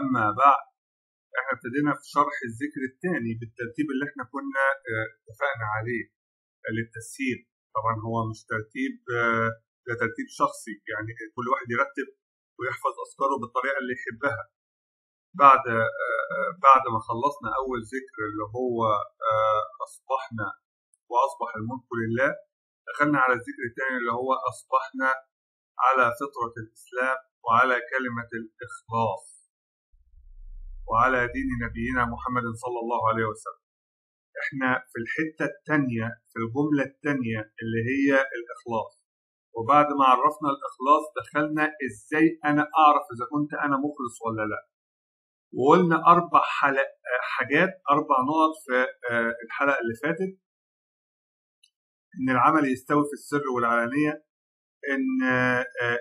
أما بعد، احنا ابتدينا في شرح الذكر الثاني بالترتيب اللي احنا كنا اتفقنا عليه للتسهيل. طبعا هو مش ترتيب، ده ترتيب شخصي، يعني كل واحد يرتب ويحفظ أذكاره بالطريقة اللي يحبها. بعد ما خلصنا أول ذكر اللي هو أصبحنا وأصبح الملك لله، دخلنا على الذكر الثاني اللي هو أصبحنا على فطرة الإسلام وعلى كلمة الإخلاص وعلى دين نبينا محمد صلى الله عليه وسلم. احنا في الحتة الثانية، في الجملة الثانية اللي هي الإخلاص. وبعد ما عرفنا الإخلاص دخلنا إزاي أنا أعرف إذا كنت أنا مخلص ولا لا. وقلنا 4 حاجات، 4 نقط في الحلقة اللي فاتت: إن العمل يستوي في السر والعلانية، إن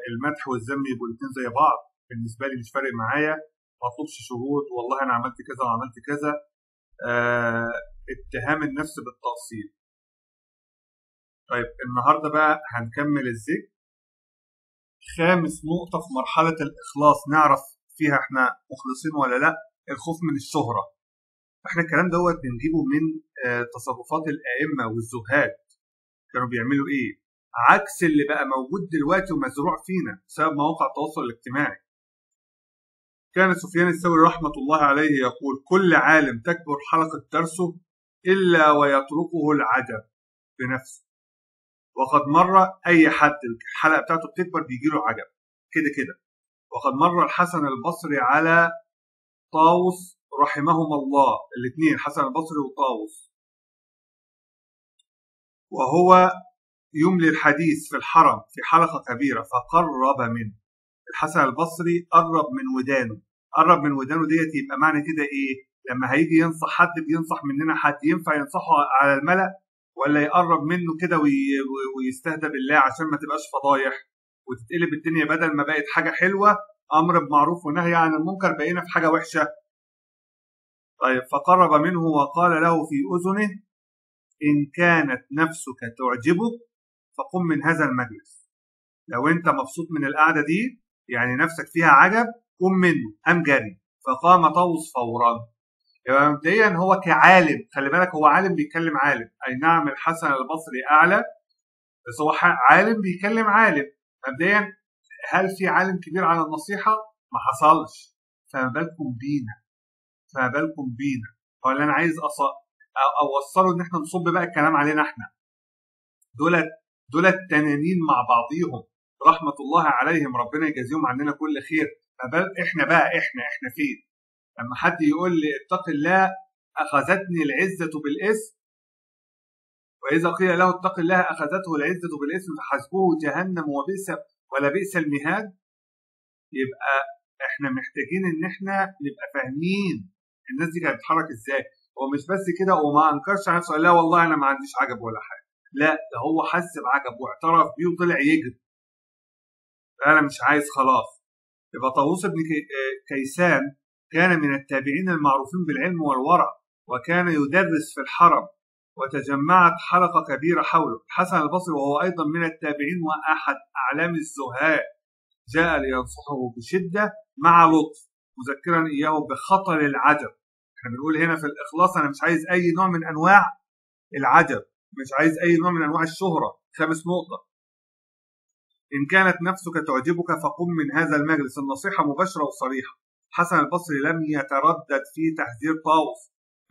المدح والذم يبقوا الاثنين زي بعض، بالنسبة لي مش فارق معايا، ما اطلبش شهود والله أنا عملت كذا وعملت كذا، اتهام النفس بالتقصير. طيب النهارده بقى هنكمل الذكر. خامس نقطة في مرحلة الإخلاص نعرف فيها احنا مخلصين ولا لا: الخوف من الشهرة. احنا الكلام دوت بنجيبه من تصرفات الأئمة والزهاد، كانوا بيعملوا ايه؟ عكس اللي بقى موجود دلوقتي ومزروع فينا بسبب مواقع التواصل الاجتماعي. كان سفيان الثوري رحمة الله عليه يقول: كل عالم تكبر حلقة درسه إلا ويتركه العجب بنفسه. وقد مر أي حد الحلقة بتاعته بتكبر بيجيله عجب كده كده. وقد مر الحسن البصري على طاووس رحمهم الله، الاثنين حسن البصري وطاووس، وهو يملي الحديث في الحرم في حلقة كبيرة، فقرب منه. الحسن البصري قرب من ودانه. قرب من ودانه ديت يبقى معنى كده ايه؟ لما هيجي ينصح حد، بينصح مننا حد، ينفع ينصحه على الملأ ولا يقرب منه كده ويستهدى بالله عشان ما تبقاش فضايح وتتقلب الدنيا، بدل ما بقت حاجة حلوة أمر بمعروف ونهي عن المنكر بقينا في حاجة وحشة. طيب فقرب منه وقال له في أذنه: إن كانت نفسك تعجبك فقم من هذا المجلس. لو أنت مبسوط من القعدة دي، يعني نفسك فيها عجب، قم منه. قام جري. فقام طاووس فورا. يعني مبدئيا هو كعالم، خلي بالك هو عالم بيتكلم عالم، أي نعم الحسن البصري أعلى بس هو عالم بيكلم عالم. مبدئيا هل في عالم كبير على النصيحة؟ ما حصلش. فما بالكم بينا، فما بالكم بينا. هو اللي أنا عايز أوصله إن إحنا نصب بقى الكلام علينا إحنا. دول التنانين مع بعضيهم رحمة الله عليهم، ربنا يجازيهم عننا كل خير. فبال إحنا بقى إحنا فين؟ لما حد يقول لي اتق الله أخذتني العزة بالإثم، وإذا قيل له اتق الله أخذته العزة بالإثم فحسبه جهنم ولا بئس المهاد. يبقى احنا محتاجين ان احنا نبقى فاهمين الناس دي كانت بتتحرك ازاي. هو مش بس كده وما انكرش على نفسه، لا والله انا ما عنديش عجب ولا حاجه، لا ده هو حس بعجب واعترف بيه وطلع يجري. انا مش عايز خلاص. يبقى طاووس بن كيسان كان من التابعين المعروفين بالعلم والورع، وكان يدرس في الحرم، وتجمعت حلقة كبيرة حوله. الحسن البصري وهو أيضا من التابعين وأحد أعلام الزهاد جاء لينصحه بشدة مع لطف، مذكرا إياه بخطر العجب. احنا بنقول هنا في الإخلاص أنا مش عايز أي نوع من أنواع العجب، مش عايز أي نوع من أنواع الشهرة. 5 نقطة: إن كانت نفسك تعجبك فقم من هذا المجلس. النصيحة مباشرة وصريحة. حسن البصري لم يتردد في تحذير طاووس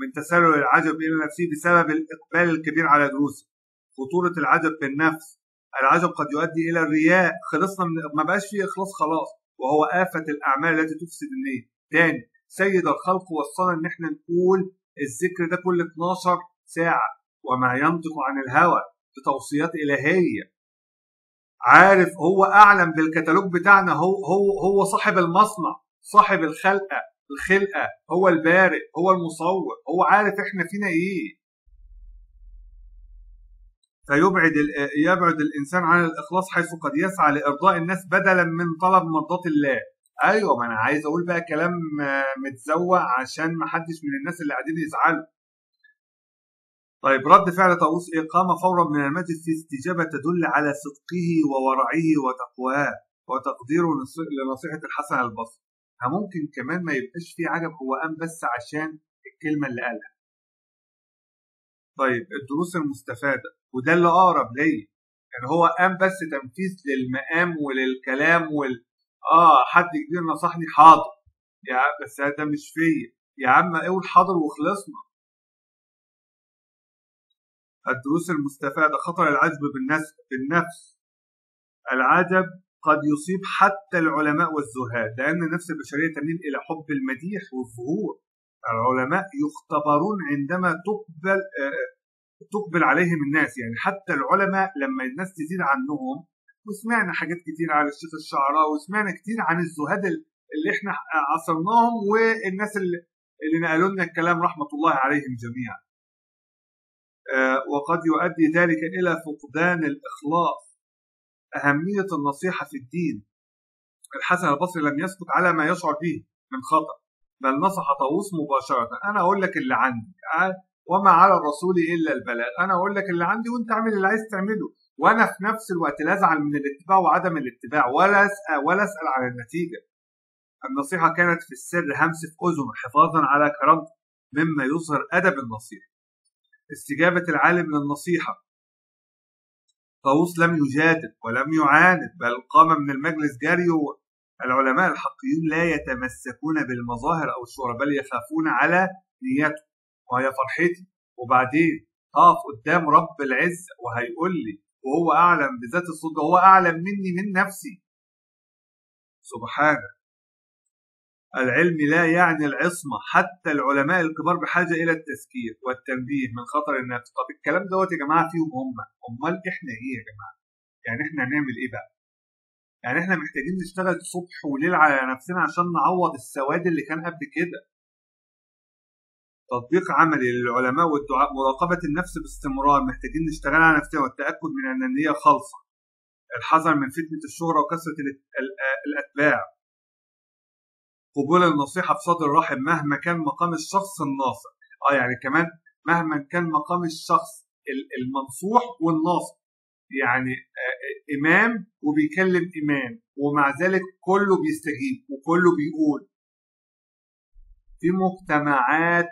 من تسلل العجب إلى نفسه بسبب الإقبال الكبير على دروسه. خطورة العجب بالنفس، العجب قد يؤدي إلى الرياء. خلصنا من ما بقاش فيه إخلاص خلاص، وهو آفة الأعمال التي تفسد النية. تاني، سيد الخلق وصلنا إن إحنا نقول الذكر ده كل 12 ساعة، وما ينطق عن الهوى بتوصيات إلهية. عارف هو أعلم بالكتالوج بتاعنا، هو صاحب المصنع، صاحب الخلقة، هو البارئ، هو المصور، هو عارف إحنا فينا إيه. فيبعد الإنسان عن الإخلاص حيث قد يسعى لإرضاء الناس بدلا من طلب مرضاة الله. أيوة، ما أنا عايز أقول بقى كلام متزوق عشان ما حدش من الناس اللي قاعدين يزعلوا. طيب رد فعل طاووس إيه؟ قام فورا من المجلس في استجابة تدل على صدقه وورعه وتقواه وتقديره لنصيحة الحسن البصري. ممكن كمان ما يبقاش فيه عجب، هو قام بس عشان الكلمة اللي قالها. طيب الدروس المستفادة، وده اللي أقرب ليا، يعني هو قام بس تنفيذ للمقام وللكلام حد كبير نصحني حاضر، يا بس ده مش فيا يا عم، قول حاضر وخلصنا. الدروس المستفادة، خطر العجب بالنفس. العجب قد يصيب حتى العلماء والزهاد، لأن النفس البشرية تميل إلى حب المديح والظهور. العلماء يختبرون عندما تقبل عليهم الناس، يعني حتى العلماء لما الناس تزيد عنهم، وسمعنا حاجات كتير على الشيخ الشعراوي، وسمعنا كتير عن الزهاد اللي احنا عصرناهم، والناس اللي نقلوا لنا الكلام رحمة الله عليهم جميعا. وقد يؤدي ذلك إلى فقدان الإخلاص. أهمية النصيحة في الدين. الحسن البصري لم يسكت على ما يشعر به من خطأ، بل نصح طاووس مباشرة. أنا أقول لك اللي عندي، وما على الرسول إلا البلاغ. أنا أقول لك اللي عندي وأنت اعمل اللي عايز تعمله، وأنا في نفس الوقت لا أزعل من الاتباع وعدم الاتباع، ولا أسأل على النتيجة. النصيحة كانت في السر همس في أذنه حفاظا على كرامته، مما يظهر أدب النصيحة. استجابة العالم للنصيحة. طاووس لم يجادل ولم يعاند، بل قام من المجلس جاريه. العلماء الحقيقيون لا يتمسكون بالمظاهر أو الشهرة، بل يخافون على نيته، وهي فرحتي، وبعدين أقف قدام رب العزة وهيقول لي، وهو أعلم بذات الصدق، وهو أعلم مني من نفسي سبحانه. العلم لا يعني العصمة، حتى العلماء الكبار بحاجة إلى التذكير والتنبيه من خطر النفس. طب الكلام دوت يا جماعة فيهم هم، أمال إحنا إيه يا جماعة؟ يعني إحنا هنعمل إيه بقى؟ يعني إحنا محتاجين نشتغل صبح وليل على نفسنا عشان نعوض السواد اللي كان قبل كده. تطبيق عملي للعلماء والدعاء، مراقبة النفس باستمرار، محتاجين نشتغل على نفسنا والتأكد من أن النية خالصة. الحذر من فتنة الشهرة وكثرة الأتباع. قبول النصيحة بصدر رحب مهما كان مقام الشخص الناصح. يعني كمان مهما كان مقام الشخص المنصوح والناصح، يعني إمام وبيكلم إمام، ومع ذلك كله بيستجيب وكله بيقول. في مجتمعات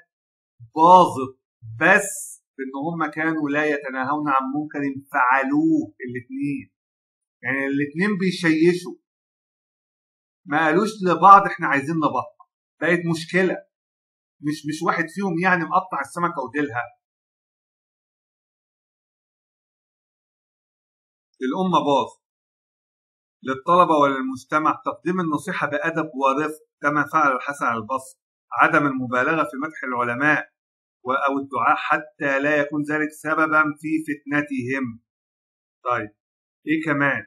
باظت بس بإن هم كانوا لا يتناهون عن منكر فعلوه الاثنين، يعني الاثنين بيشيشوا، ما قالوش لبعض احنا عايزين نبطل. بقت مشكلة، مش واحد فيهم يعني مقطع السمكة وديلها. للأمة باظ. للطلبة وللمجتمع، تقديم النصيحة بأدب ورفق كما فعل الحسن البصري. عدم المبالغة في مدح العلماء أو الدعاء حتى لا يكون ذلك سببا في فتنتهم. طيب إيه كمان؟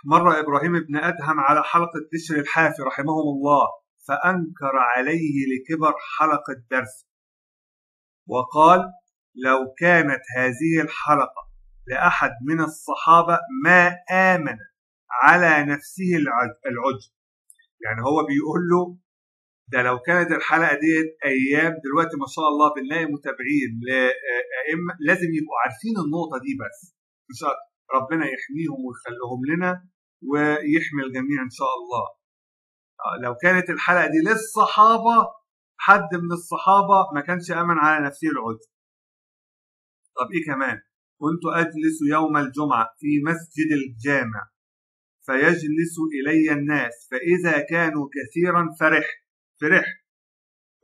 مر إبراهيم بن أدهم على حلقة بشر الحافي رحمهم الله، فأنكر عليه لكبر حلقة درس، وقال: لو كانت هذه الحلقة لأحد من الصحابة ما آمن على نفسه العجب. يعني هو بيقول له ده لو كانت الحلقة دي أيام دلوقتي ما شاء الله بنلاقي متابعين لأئمة لازم يبقوا عارفين النقطة دي، بس مش أكتر. ربنا يحميهم ويخليهم لنا ويحمي الجميع إن شاء الله. لو كانت الحلقة دي للصحابة، حد من الصحابة ما كانش آمن على نفسه العجب. طب إيه كمان؟ كنت أجلس يوم الجمعة في مسجد الجامع، فيجلس إلي الناس، فإذا كانوا كثيرا فرح،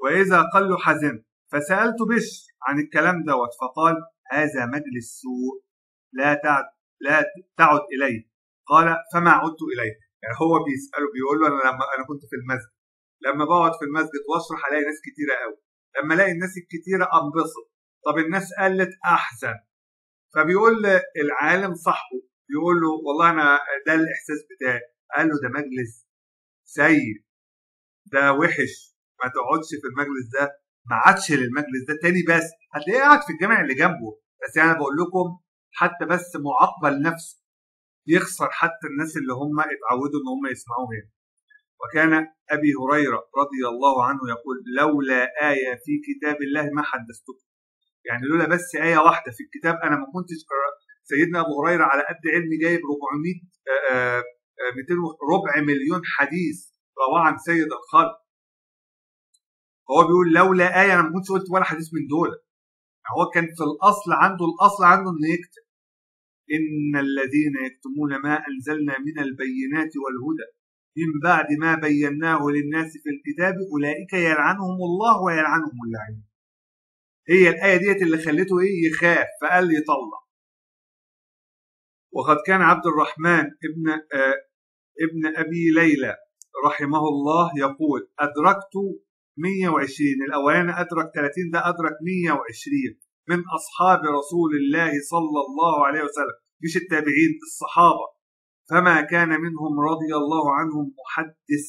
وإذا قلوا حزن. فسألت بشر عن الكلام دوت، فقال: هذا مجلس سوء، لا تعد إليه. قال: فما عدت إليه. يعني هو بيسأله، بيقول له أنا كنت في المسجد، لما بقعد في المسجد واشرح الاقي ناس كتيره قوي، لما الاقي الناس الكتيره انبسط، طب الناس قلت احزن. فبيقول العالم صاحبه، بيقول له: والله انا ده الاحساس بتاعي. قال له: ده مجلس سيء، ده وحش، ما تقعدش في المجلس ده، ما عادش للمجلس ده تاني. بس هتلاقيه قاعد في الجامع اللي جنبه، بس يعني بقول لكم حتى بس معاقبه لنفسه، يخسر حتى الناس اللي هم اتعودوا ان هم يسمعوه هنا. وكان أبي هريرة رضي الله عنه يقول: لولا آية في كتاب الله ما حدثتكم. يعني لولا بس آية واحدة في الكتاب أنا ما كنتش. سيدنا أبو هريرة على قد علمي جايب 200 ربع مليون حديث رواه عن سيد الخلق. هو بيقول لولا آية أنا ما كنتش قلت ولا حديث من دول. هو كان في الأصل عنده إنه يكتب إن الذين يكتمون ما أنزلنا من البينات والهدى من بعد ما بيناه للناس في الكتاب أولئك يلعنهم الله ويلعنهم اللاعنون. هي الآية ديت اللي خلته يخاف فقال يطلع. وقد كان عبد الرحمن ابن أبي ليلى رحمه الله يقول أدركت 120. الأولاني أدرك 30، ده أدرك 120 من أصحاب رسول الله صلى الله عليه وسلم، مش التابعين، الصحابة. فما كان منهم رضي الله عنهم محدث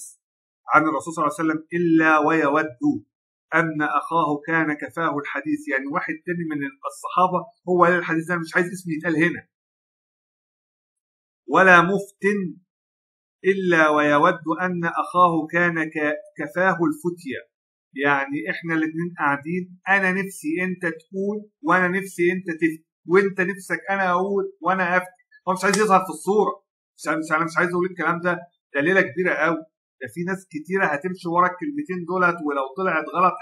عن الرسول صلى الله عليه وسلم إلا ويود أن أخاه كان كفاه الحديث. يعني واحد تاني من الصحابة هو قال الحديث ده، مش عايز اسمه يتقال هنا. ولا مفتن إلا ويود أن أخاه كان كفاه الفتية. يعني إحنا الاثنين قاعدين، أنا نفسي أنت تقول وأنا نفسي أنت تفتي، وأنت نفسك أنا أقول وأنا أفتي. هو مش عايز يظهر في الصورة. أنا مش عايز أقول الكلام ده ليلة كبيرة قوي. ده في ناس كتيرة هتمشي ورا الكلمتين دولت، ولو طلعت غلط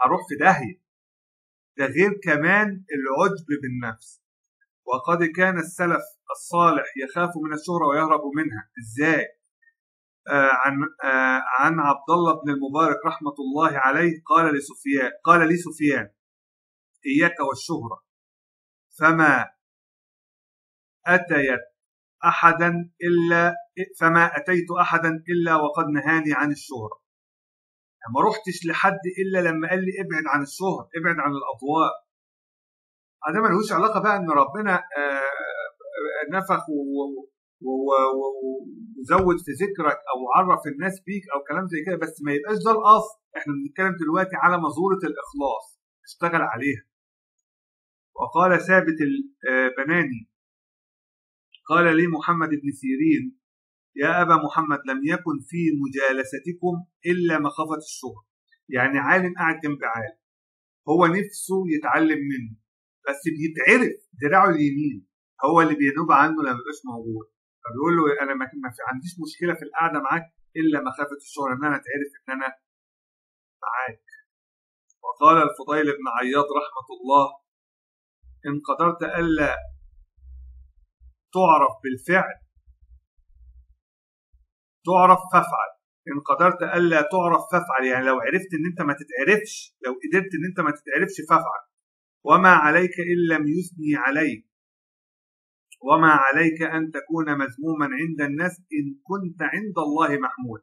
هروح في داهية. ده غير كمان العجب بالنفس. وقد كان السلف الصالح يخاف من الشهرة ويهرب منها. إزاي؟ عن عبد الله بن المبارك رحمة الله عليه قال لي سفيان إياك والشهرة فما أتيت أحدا إلا وقد نهاني عن الشهرة. ما رحتش لحد إلا لما قال لي ابعد عن الشهرة، ابعد عن الأضواء. هذا ملهوش علاقة بقى إن ربنا نفخ وزود في ذكرك أو عرف الناس بيك أو كلام زي كده، بس ما يبقاش ده الأصل. إحنا بنتكلم دلوقتي على مزورة الإخلاص، اشتغل عليها. وقال ثابت البناني قال لي محمد بن سيرين يا أبا محمد لم يكن في مجالستكم إلا مخافة الشهرة. يعني عالم قاعد جنب عالم، هو نفسه يتعلم منه، بس بيتعرف دراعه اليمين هو اللي بينوب عنه لما يبقاش موجود. فبيقول له أنا ما عنديش مشكلة في القعدة معاك إلا مخافة الشهرة، إن أنا أتعرف إن أنا معاك. وقال الفضيل بن عياض رحمة الله إن قدرت ألا تعرف بالفعل تعرف فافعل، إن قدرت ألا تعرف فافعل. يعني لو عرفت إن أنت ما تتعرفش، لو قدرت إن أنت ما تتعرفش فافعل. وما عليك إن لم يثني عليك، وما عليك أن تكون مذموما عند الناس إن كنت عند الله محمود.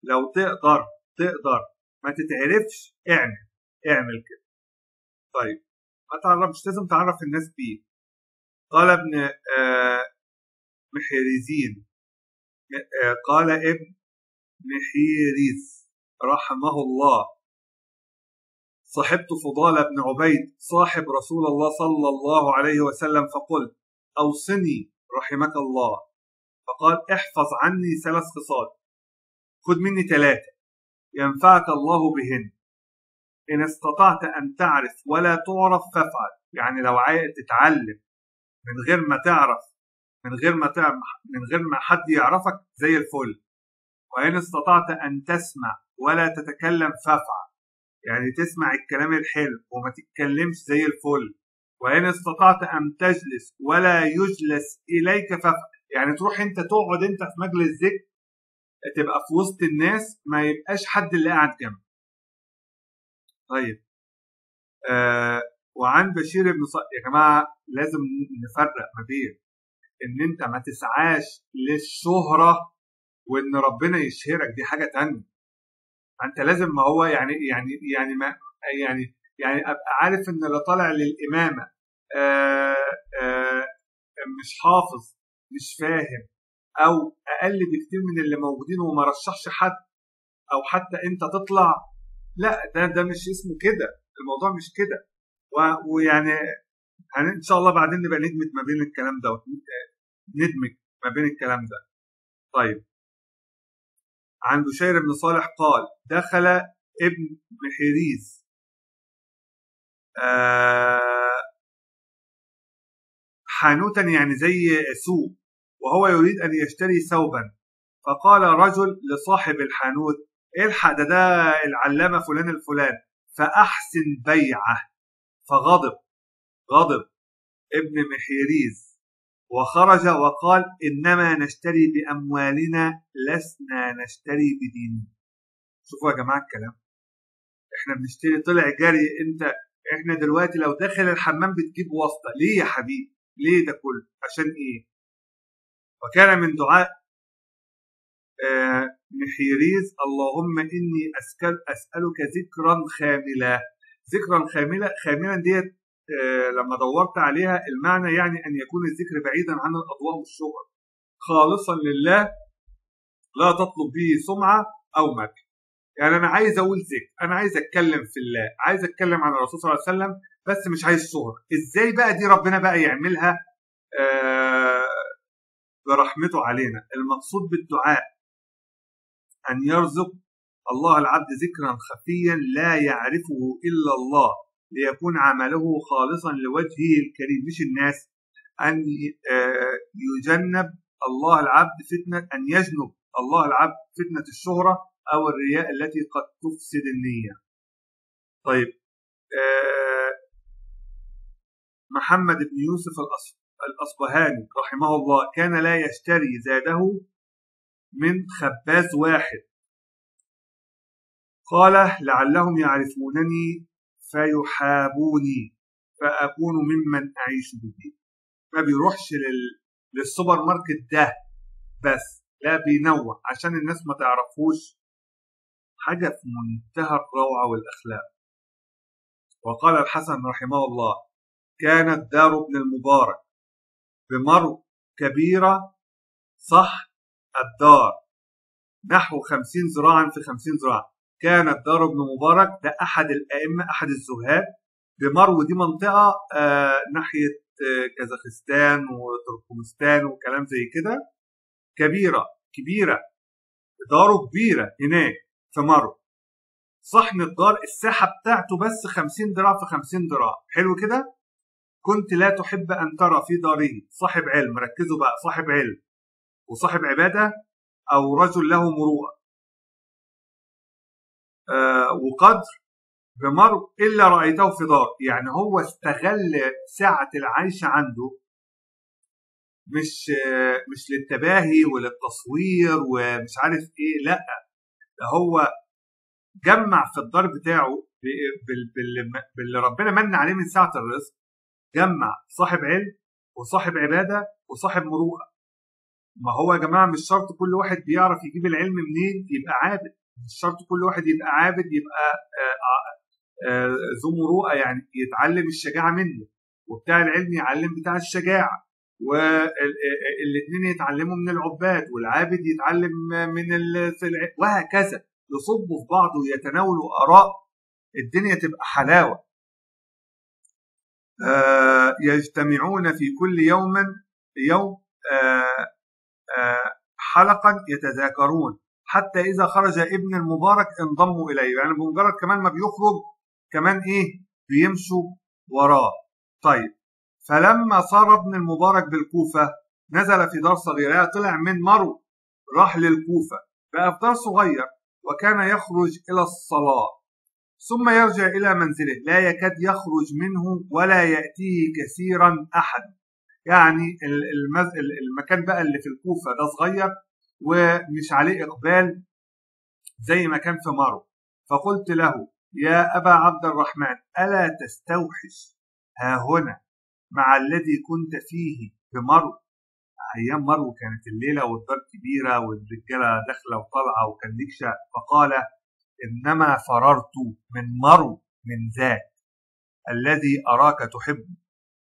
لو تقدر ما تتعرفش اعمل كده. طيب ما تعرفش، لازم تعرف الناس بيه. قال ابن محيريزين قال ابن محيريز رحمه الله صحبت فضال بن عبيد صاحب رسول الله صلى الله عليه وسلم فقلت أوصني رحمك الله. فقال احفظ عني 3 خصال، خذ مني 3 ينفعك الله بهن. إن استطعت أن تعرف ولا تعرف فافعل. يعني لو عايز تتعلم من غير ما تعرف، من غير ما حد يعرفك زي الفل. وإن استطعت أن تسمع ولا تتكلم فافعل. يعني تسمع الكلام الحلو وما تتكلمش زي الفل. وإن استطعت أن تجلس ولا يجلس إليك فافعل. يعني تروح أنت تقعد أنت في مجلس ذكر، تبقى في وسط الناس، ما يبقاش حد اللي قاعد جنبك. طيب وعن بشير بن يا جماعة لازم نفرق ما بين إن أنت ما تسعاش للشهرة وإن ربنا يشهرك، دي حاجة تانية. أنت لازم، ما هو يعني أبقى عارف إن اللي طالع للإمامة مش حافظ، مش فاهم، أو أقل بكتير من اللي موجودين وما رشحش حد، أو حتى أنت تطلع. لا، ده مش اسمه كده، الموضوع مش كده. ويعني إن شاء الله بعدين نبقى ندمج ما بين الكلام ده، ندمج ما بين الكلام ده. طيب عن بشير بن صالح قال دخل ابن محيريز حانوتا، يعني زي سوق، وهو يريد أن يشتري ثوبا. فقال رجل لصاحب الحانوت: الحق، ده العلامة فلان الفلان، فأحسن بيعه. غضب ابن محيريز وخرج وقال: إنما نشتري بأموالنا لسنا نشتري بديننا. شوفوا يا جماعة الكلام، احنا بنشتري. طلع جري. احنا دلوقتي لو داخل الحمام بتجيب واسطة ليه يا حبيبي؟ ليه ده كله؟ عشان ايه؟ وكان من دعاء محيريز: اللهم إني أسألك ذكرا خاملا. ذكرا خاملا ديت لما دورت عليها المعنى يعني أن يكون الذكر بعيدا عن الأضواء والشهرة، خالصا لله، لا تطلب به سمعة أو مدح. يعني أنا عايز أقول ذكر، أنا عايز أتكلم في الله، عايز أتكلم عن الرسول صلى الله عليه وسلم، بس مش عايز شهرة. إزاي بقى دي ربنا بقى يعملها برحمته علينا؟ المقصود بالدعاء أن يرزق الله العبد ذكرا خفيا لا يعرفه إلا الله، ليكون عمله خالصا لوجهه الكريم مش الناس. أن يجنب الله العبد فتنة الشهرة أو الرياء التي قد تفسد النية. طيب، محمد بن يوسف الأصبهاني رحمه الله كان لا يشتري زاده من خباز واحد، قال: لعلهم يعرفونني فيحابوني فأكون ممن أعيش به. ما بيروحش للسوبر ماركت ده بس، لا بينوع عشان الناس ما تعرفوش. حاجة في منتهى الروعة والأخلاق. وقال الحسن رحمه الله: كانت دار ابن المبارك بمرو كبيرة، صح الدار نحو 50 ذراعا في 50 ذراع. كانت دار ابن مبارك ده أحد الأئمة، أحد الزهاد بمرو، دي منطقة ناحية كازاخستان وتركمانستان وكلام زي كده. كبيرة، داره كبيرة هناك في مرو. صحن الدار الساحة بتاعته بس 50 ذراع في 50 ذراع. حلو كده. كنت لا تحب أن ترى في داره صاحب علم، ركزوا بقى، صاحب علم وصاحب عبادة أو رجل له مروءة وقدر بمرو إلا رأيته في دار. يعني هو استغل سعة العيش عنده، مش للتباهي وللتصوير ومش عارف ايه، لا، ده هو جمع في الدار بتاعه باللي ربنا من عليه من سعة الرزق. جمع صاحب علم وصاحب عبادة وصاحب مروءة. ما هو يا جماعة مش شرط كل واحد بيعرف يجيب العلم منين يبقى عابد، مش شرط كل واحد يبقى عابد يبقى ذو مروءة، يعني يتعلم الشجاعة منه، وبتاع العلم يعلم بتاع الشجاعة، والاثنين يتعلموا من العباد، والعابد يتعلم من وهكذا، يصبوا في بعض ويتناولوا آراء، الدنيا تبقى حلاوة. يجتمعون في كل يوم حلقا يتذاكرون، حتى إذا خرج ابن المبارك انضموا إليه. يعني بمجرد كمان ما بيخرج كمان إيه بيمشوا وراه. طيب، فلما صار ابن المبارك بالكوفة نزل في دار صغيرة. طلع من مرو راح للكوفة، بقى في دار صغير، وكان يخرج إلى الصلاة ثم يرجع إلى منزله، لا يكاد يخرج منه ولا يأتيه كثيرا أحد. يعني المكان بقى اللي في الكوفة ده صغير ومش عليه إقبال زي ما كان في مرو. فقلت له: يا أبا عبد الرحمن، ألا تستوحش ها هنا مع الذي كنت فيه بمرو؟ أيام مرو كانت الليلة والدار كبيرة والرجالة داخلة وطالعة وكان ليك شاء. فقال: إنما فررت من مرو من ذاك الذي أراك تحب،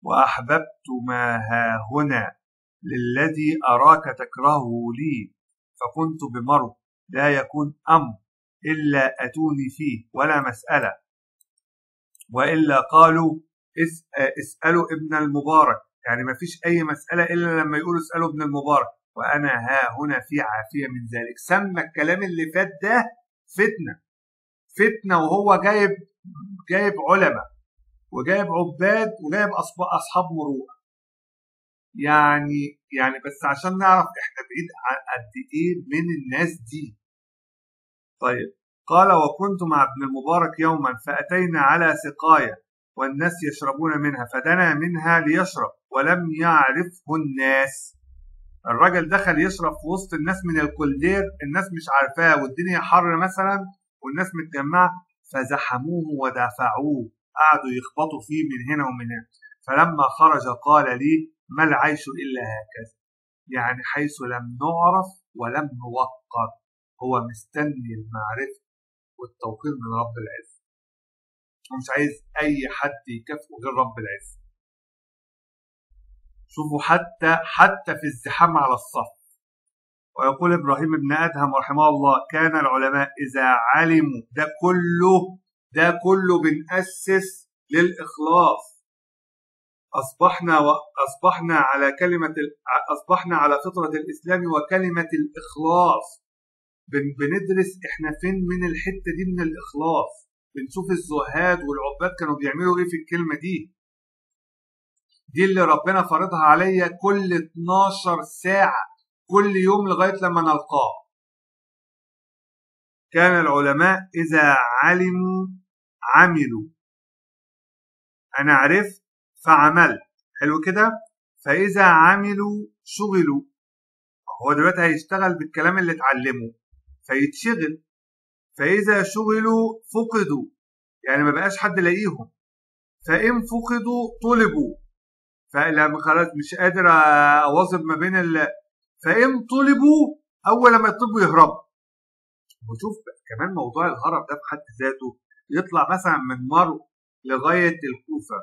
وأحببت ما ها هنا للذي أراك تكرهه لي، فكنت بمرو لا يكون أمر إلا أتوني فيه ولا مسألة، وإلا قالوا اسألوا ابن المبارك. يعني ما فيش أي مسألة إلا لما يقولوا اسألوا ابن المبارك، وأنا ها هنا في عافية من ذلك. سمى الكلام اللي فات ده فتنة، وهو جايب علماء وجايب عباد وجايب أصحاب مروءة. يعني بس عشان نعرف احنا بعيد قد ايه من الناس دي. طيب، قال وكنت مع ابن المبارك يوما فأتينا على سقاية والناس يشربون منها فدنا منها ليشرب ولم يعرفه الناس. الراجل دخل يشرب في وسط الناس من الكولدير، الناس مش عارفاه والدنيا حر مثلا والناس متجمعة، فزحموه ودفعوه، قعدوا يخبطوا فيه من هنا ومن هنا. فلما خرج قال لي ما العيش إلا هكذا، يعني حيث لم نعرف ولم نوقر. هو مستني المعرفة والتوقير من رب العز، ومش عايز أي حد يكافئه غير رب العز. شوفوا حتى في الزحام على الصف. ويقول إبراهيم بن أدهم رحمه الله كان العلماء إذا علموا، ده كله بنأسس للإخلاص. أصبحنا على فطرة الإسلام وكلمة الإخلاص. بندرس إحنا فين من الحتة دي من الإخلاص. بنشوف الزهاد والعباد كانوا بيعملوا إيه في الكلمة دي اللي ربنا فرضها عليا كل 12 ساعة كل يوم لغاية لما نلقاه. كان العلماء إذا علموا عملوا، أنا عرفت فعملت، حلو كده. فإذا عملوا شغلوا، هو دلوقتي هيشتغل بالكلام اللي اتعلمه فيتشغل. فإذا شغلوا فقدوا، يعني ما بقاش حد لاقيهم. فإن فقدوا طلبوا، فلما خلاص مش قادر أواظب ما بين فإن طلبوا أول ما يطلبوا يهربوا. وشوف كمان موضوع الهرب ده في حد ذاته، يطلع مثلا من مرو لغاية الكوفة،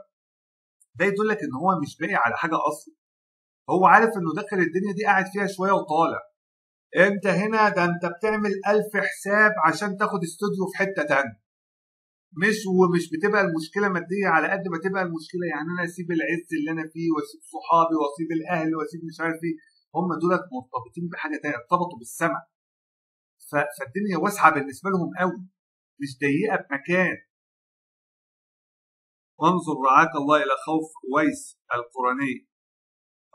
ده يدل لك إن هو مش باقي على حاجة أصلا. هو عارف إنه داخل الدنيا دي قاعد فيها شوية وطالع. أنت هنا ده أنت بتعمل 1000 حساب عشان تاخد استوديو في حتة تانية. ومش بتبقى المشكلة مادية على قد ما تبقى المشكلة يعني أنا أسيب العز اللي أنا فيه وأسيب صحابي وأسيب الأهل وأسيب مش عارف إيه. هم دولت مرتبطين بحاجة تانية، ارتبطوا بالسماء. فالدنيا واسعة بالنسبة لهم قوي، مش ضيقة بمكان. وانظر رعاك الله إلى خوف أويس القرني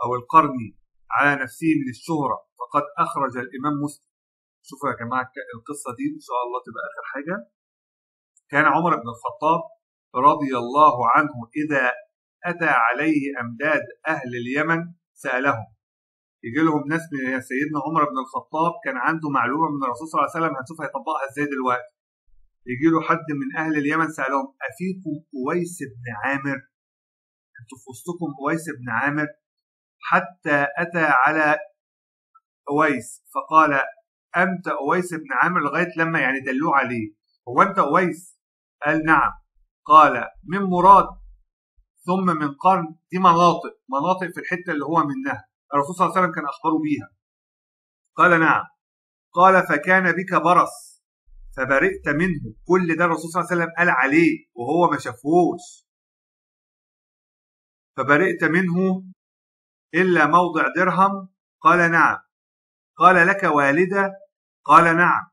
أو القرني على نفسه من الشهرة، فقد أخرج الإمام مسلم. شوفوا يا جماعة القصة دي إن شاء الله تبقى آخر حاجة. كان عمر بن الخطاب رضي الله عنه إذا أتى عليه أمداد أهل اليمن سألهم. يجي لهم ناس من سيدنا عمر بن الخطاب كان عنده معلومة من الرسول صلى الله عليه وسلم، هنشوف هيطبقها إزاي دلوقتي. يجي له حد من أهل اليمن سألهم أفيكم أويس بن عامر؟ أنتوا في وسطكم أويس بن عامر؟ حتى أتى على أويس فقال أنت أويس بن عامر، لغاية لما يعني دلوه عليه. هو أنت أويس؟ قال نعم. قال من مراد ثم من قرن، دي مناطق في الحتة اللي هو منها الرسول صلى الله عليه وسلم كان أخبره بيها. قال نعم. قال فكان بك برص فبرئت منه. كل ده الرسول صلى الله عليه وسلم قال عليه وهو ما شافهوش. فبرئت منه إلا موضع درهم. قال نعم. قال لك والدة؟ قال نعم.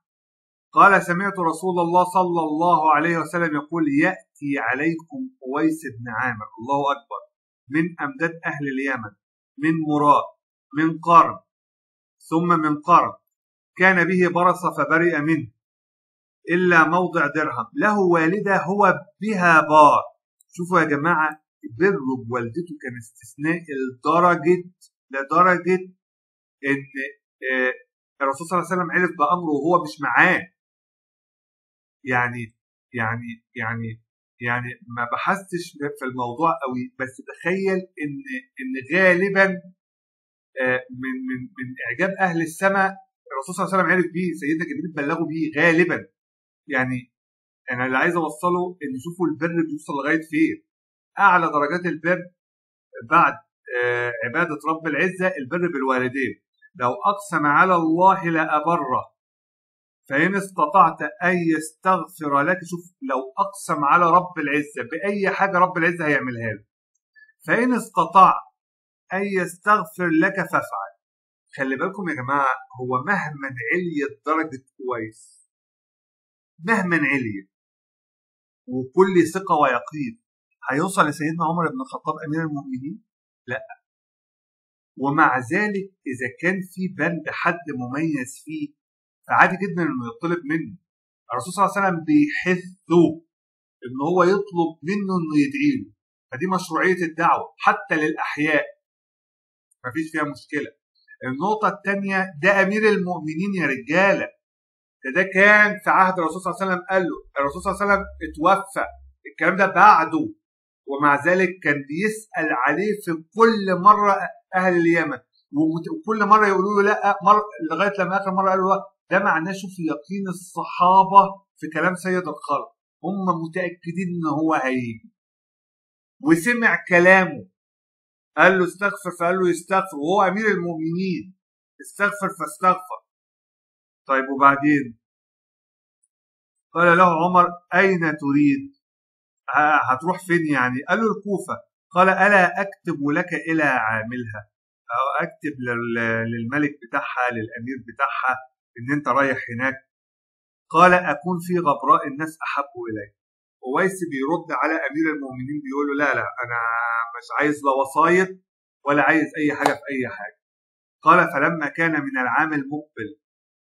قال سمعت رسول الله صلى الله عليه وسلم يقول يأتي عليكم أويس بن عامر، الله أكبر، من أمداد أهل اليمن، من مراد، من قرن، ثم من قرن، كان به برص فبرئ منه إلا موضع درهم، له والدة هو بها بار. شوفوا يا جماعة بره بوالدته كان استثناء لدرجة إن الرسول صلى الله عليه وسلم عرف بأمره وهو مش معاه. يعني ما بحثتش في الموضوع قوي، بس تخيل ان غالبا من اعجاب اهل السماء الرسول صلى الله عليه وسلم عرف بيه، سيدنا جبريل بلغوا بيه غالبا. يعني انا اللي عايز اوصله ان شوفوا البر بيوصل لغايه فين. اعلى درجات البر بعد عباده رب العزه البر بالوالدين. لو اقسم على الله لابره فإن استطعت أن يستغفر لك. شوف لو أقسم على رب العزة بأي حاجة رب العزة هيعملها له. فإن استطاع أن يستغفر لك فافعل. خلي بالكم يا جماعة، هو مهما عليت درجة كويس، مهما عليت وكل ثقة ويقين، هيوصل لسيدنا عمر بن الخطاب أمير المؤمنين؟ لا. ومع ذلك إذا كان في بند حد مميز فيه فعادي جدا إنه يطلب منه. الرسول صلى الله عليه وسلم بيحثه إن هو يطلب منه إنه يدعي له، فدي مشروعية الدعوة حتى للأحياء، مفيش فيها مشكلة. النقطة الثانية، ده أمير المؤمنين يا رجالة، ده كان في عهد الرسول صلى الله عليه وسلم، قال له الرسول صلى الله عليه وسلم اتوفى، الكلام ده بعده، ومع ذلك كان بيسأل عليه في كل مرة أهل اليمن، وكل مرة يقولوا له لا، لغاية لما آخر مرة قالوا له ده معناه شوف يقين الصحابة في كلام سيد الخلق، هم متأكدين إن هو هيجي، وسمع كلامه، قال له استغفر فقال له يستغفر، وهو أمير المؤمنين، استغفر فاستغفر. طيب وبعدين قال له عمر أين تريد؟ هتروح فين يعني؟ قال له الكوفة. قال ألا أكتب لك إلى عاملها، أو أكتب للملك بتاعها، للأمير بتاعها إن أنت رايح هناك؟ قال أكون في غبراء الناس أحب إلي. وويس بيرد على أمير المؤمنين بيقول له لا أنا مش عايز لا وصاية ولا عايز أي حاجة في أي حاجة. قال فلما كان من العام المقبل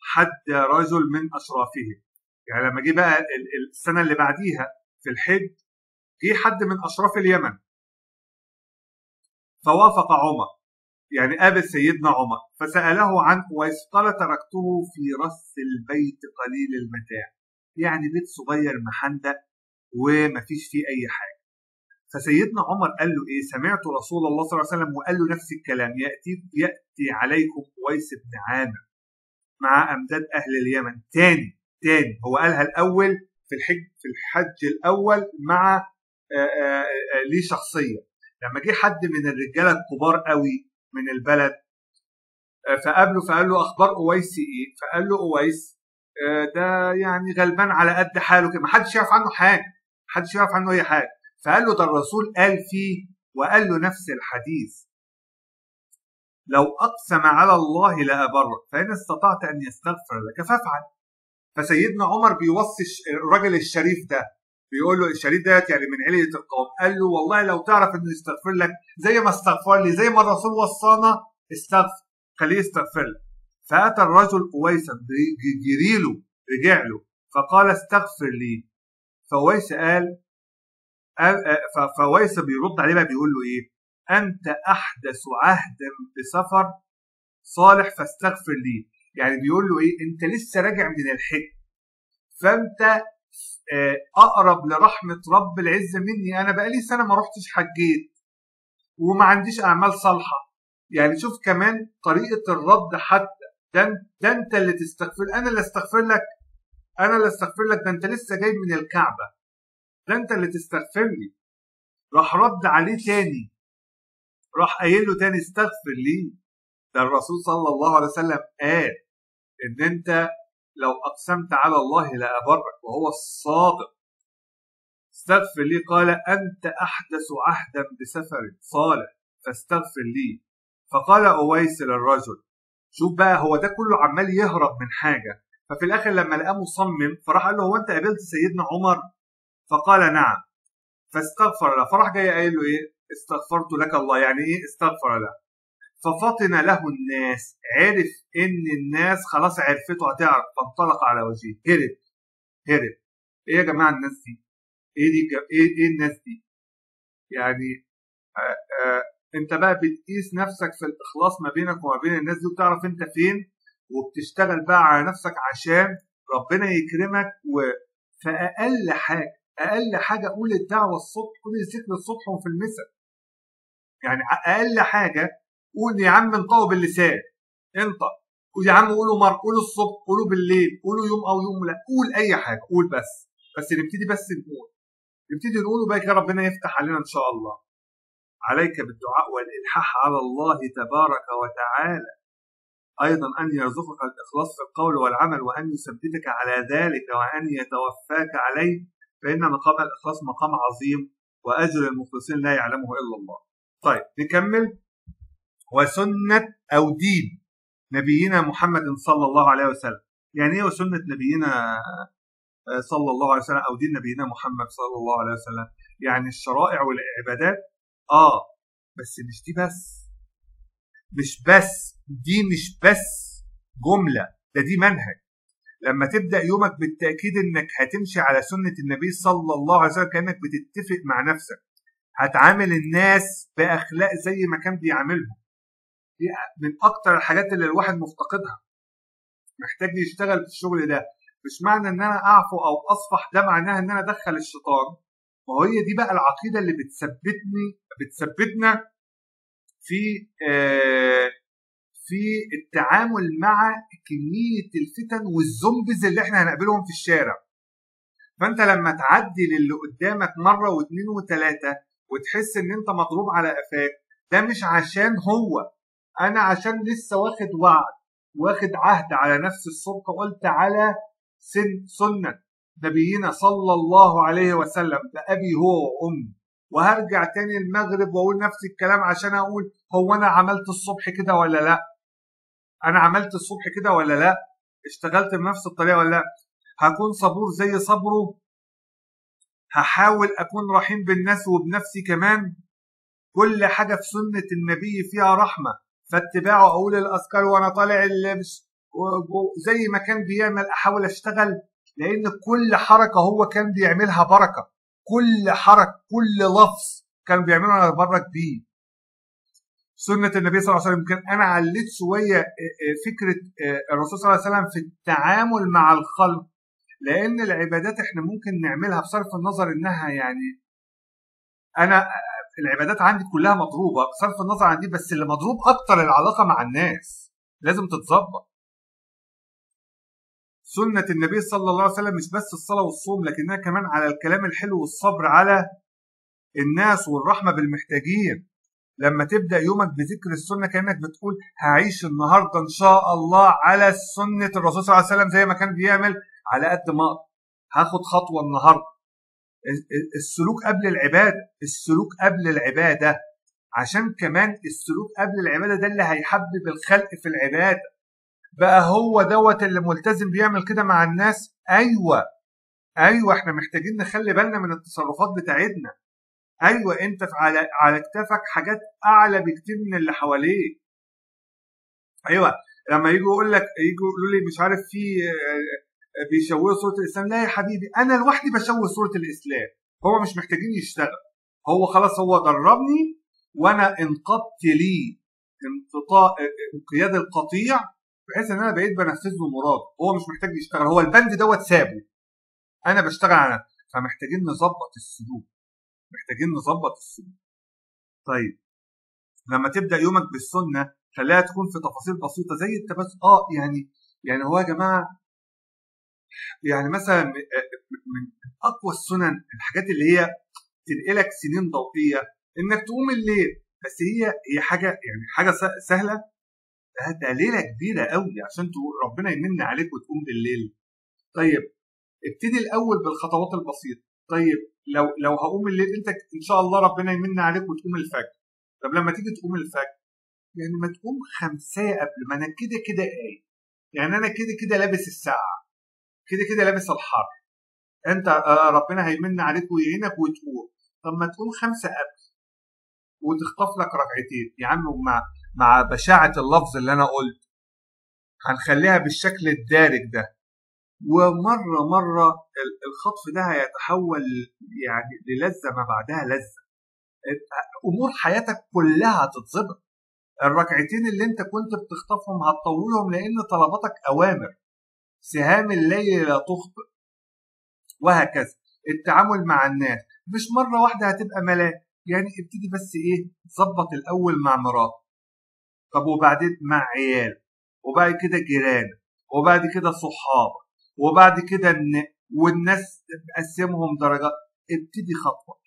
حد رجل من أشرافهم، يعني لما جه بقى السنة اللي بعديها في الحج، جه حد من أشراف اليمن فوافق عمر، يعني قابل سيدنا عمر، فسأله عن أويس، قال تركته في رث البيت قليل المتاع، يعني بيت صغير محندق ومفيش فيه أي حاجة. فسيدنا عمر قال له إيه؟ سمعت رسول الله صلى الله عليه وسلم وقال له نفس الكلام، يأتي عليكم أويس بن عامر مع أمداد أهل اليمن. تاني هو قالها الأول في الحج الأول مع ليه شخصية، لما جه حد من الرجالة الكبار قوي من البلد فقابله، فقال له أخبار أويس إيه؟ فقال له أويس ده يعني غلبان على قد حاله كده، محدش يعرف عنه حاجة، محدش يعرف عنه أي حاجة. فقال له ده الرسول قال فيه، وقال له نفس الحديث، لو أقسم على الله لأبره، فإن استطعت أن يستغفر لك فافعل. فسيدنا عمر بيوصي الراجل الشريف ده، بيقول له الشريف ده يعني من علية القوم، قال له والله لو تعرف انه يستغفر لك زي ما استغفر لي، زي ما الرسول وصانا، استغفر، خليه يستغفر لك. فأتى الرجل أويسا جريله، رجع له فقال استغفر لي. فأويس فأويس بيرد عليه بقى بيقول له ايه؟ أنت أحدث عهدا بسفر صالح فاستغفر لي. يعني بيقول له ايه؟ انت لسه راجع من الحج، فانت اقرب لرحمه رب العزه مني، انا بقالي سنه ما رحتش حجيت وما عنديش اعمال صالحه. يعني شوف كمان طريقه الرد، حتى ده انت اللي تستغفر، انا اللي استغفر لك، ده انت لسه جاي من الكعبه، ده انت اللي تستغفر لي. راح رد عليه تاني، راح قايل له تاني استغفر لي. ده الرسول صلى الله عليه وسلم قال ان انت لو أقسمت على الله لأبرك، وهو الصادق. استغفر لي. قال أنت أحدث عهدا بسفر صالح فاستغفر لي. فقال أويس للرجل، شوف بقى هو ده كله عمال يهرب من حاجة، ففي الآخر لما لقاه مصمم فراح قال له هو أنت قابلت سيدنا عمر؟ فقال نعم. فاستغفر له، فراح جاي قايل له إيه؟ استغفرت لك الله. يعني إيه استغفر له؟ ففطن له الناس، عرف ان الناس خلاص عرفته هتعرف، فانطلق على وجهه، هرب. ايه يا جماعه الناس دي؟ ايه الناس دي؟ يعني انت بقى بتقيس نفسك في الاخلاص ما بينك وما بين الناس دي، وتعرف انت فين، وبتشتغل بقى على نفسك عشان ربنا يكرمك. اقل حاجه قول الدعوه الصبح، قول الذكر الصبح وفي المساء، يعني اقل حاجه قول يا عم انطقوا باللسان، انطق، قول يا عم قولوا قولوا الصبح، قولوا بالليل، قولوا يوم او يوم، لا قول اي حاجه، قول بس نبتدي، نبتدي نقوله بقى كده ربنا يفتح علينا ان شاء الله. عليك بالدعاء والالحاح على الله تبارك وتعالى، ايضا ان يرزقك الاخلاص في القول والعمل، وان يثبتك على ذلك، وان يتوفاك عليه، فان مقام الاخلاص مقام عظيم، واجر المخلصين لا يعلمه الا الله. طيب نكمل. وسنة أو دين نبينا محمد صلى الله عليه وسلم. يعني ايه وسنة نبينا صلى الله عليه وسلم أو دين نبينا محمد صلى الله عليه وسلم؟ يعني الشرائع والعبادات، بس مش دي بس، مش بس جملة، دي منهج. لما تبدأ يومك بالتأكيد انك هتمشي على سنة النبي صلى الله عليه وسلم، كأنك بتتفق مع نفسك، هتعامل الناس بأخلاق زي ما كان بيعاملهم. دي من أكتر الحاجات اللي الواحد مفتقدها، محتاج يشتغل في الشغل ده. مش معنى ان انا اعفو او اصفح ده معناها ان انا ادخل الشيطان، وهي دي بقى العقيدة اللي بتثبتنا في في التعامل مع كمية الفتن والزومبيز اللي احنا هنقابلهم في الشارع. فانت لما تعدي للي قدامك مرة واثنين وثلاثة وتحس ان انت مضروب على قفاك، ده مش عشان هو، انا عشان لسه واخد وعد، واخد عهد على نفس الصدق، قلت على سنة نبينا صلى الله عليه وسلم بأبي هو وأمي، وهرجع تاني المغرب واقول نفس الكلام عشان اقول هو انا عملت الصبح كده ولا لا، انا عملت الصبح كده ولا لا، اشتغلت بنفس الطريقة ولا لا، هكون صبور زي صبره، هحاول اكون رحيم بالناس وبنفسي كمان. كل حاجة في سنة النبي فيها رحمة، فاتباعه اقول الاذكار وانا طالع اللبس زي ما كان بيعمل، احاول اشتغل، لان كل حركة هو كان بيعملها بركة، كل حركة كل لفظ كان بيعمله انا اتبرك بيه. سنة النبي صلى الله عليه وسلم. يمكن انا عليت شوية فكرة الرسول صلى الله عليه وسلم في التعامل مع الخلق، لان العبادات احنا ممكن نعملها بصرف النظر انها يعني، انا العبادات عندي كلها مضروبة بصرف النظر عن دي، بس اللي مضروب اكتر العلاقة مع الناس، لازم تتظبط. سنة النبي صلى الله عليه وسلم مش بس الصلاة والصوم، لكنها كمان على الكلام الحلو والصبر على الناس والرحمة بالمحتاجين. لما تبدأ يومك بذكر السنة كأنك بتقول هعيش النهاردة إن شاء الله على سنة الرسول صلى الله عليه وسلم زي ما كان بيعمل، على قد ما هاخد خطوة النهاردة. السلوك قبل العبادة، السلوك قبل العبادة، عشان كمان السلوك قبل العبادة ده اللي هيحبب الخلق في العبادة. بقى هو دوت اللي ملتزم بيعمل كده مع الناس. أيوة احنا محتاجين نخلي بالنا من التصرفات بتاعتنا. ايوه انت على كتافك حاجات اعلى بكتير من اللي حواليك. ايوه لما يجوا يقولوا لي مش عارف في بيشوهوا صوره الاسلام، لا يا حبيبي انا لوحدي بشوه صوره الاسلام، هو مش محتاجين يشتغل، هو خلاص هو دربني وانا انقضت لي انقياد القطيع، بحيث ان انا بقيت بنفذ له مراد، هو مش محتاج يشتغل، هو البند دوت سابه، انا بشتغل على. فمحتاجين نظبط السلوك، محتاجين نظبط السلوك. طيب لما تبدا يومك بالسنه خليها تكون في تفاصيل بسيطه زي التبسم. يعني هو يا جماعه، يعني مثلا من اقوى السنن، الحاجات اللي هي تنقلك سنين ضوئيه، انك تقوم الليل. بس هي حاجه، يعني حاجه سهله، ده ليله كبيره قوي عشان تقول ربنا يمن عليك وتقوم بالليل. طيب ابتدي الاول بالخطوات البسيطه. طيب لو هقوم الليل، انت ان شاء الله ربنا يمن عليك وتقوم الفجر. طب لما تيجي تقوم الفجر، يعني ما تقوم 5 قبل، ما انا كده قايم، يعني انا كده لابس الساعه، كده لابس الحر، انت ربنا هيمن عليك ويعينك وتقوم. طب ما تقوم 5 قبل وتخطف لك ركعتين يا عم، مع بشاعه اللفظ اللي انا قلت هنخليها بالشكل الدارج ده، ومره الخطف ده هيتحول يعني للذه ما بعدها لذه، امور حياتك كلها هتتظبط. الركعتين اللي انت كنت بتخطفهم هتطولهم، لان طلباتك اوامر، سهام الليل لا تخطئ، وهكذا. التعامل مع الناس مش مره واحده هتبقى ملاك، يعني ابتدي بس ظبط الاول مع مراتك، طب وبعدين مع عيال، وبعد كده جيران، وبعد كده صحابك، وبعد كده والناس تقسمهم درجات. ابتدي خطوه.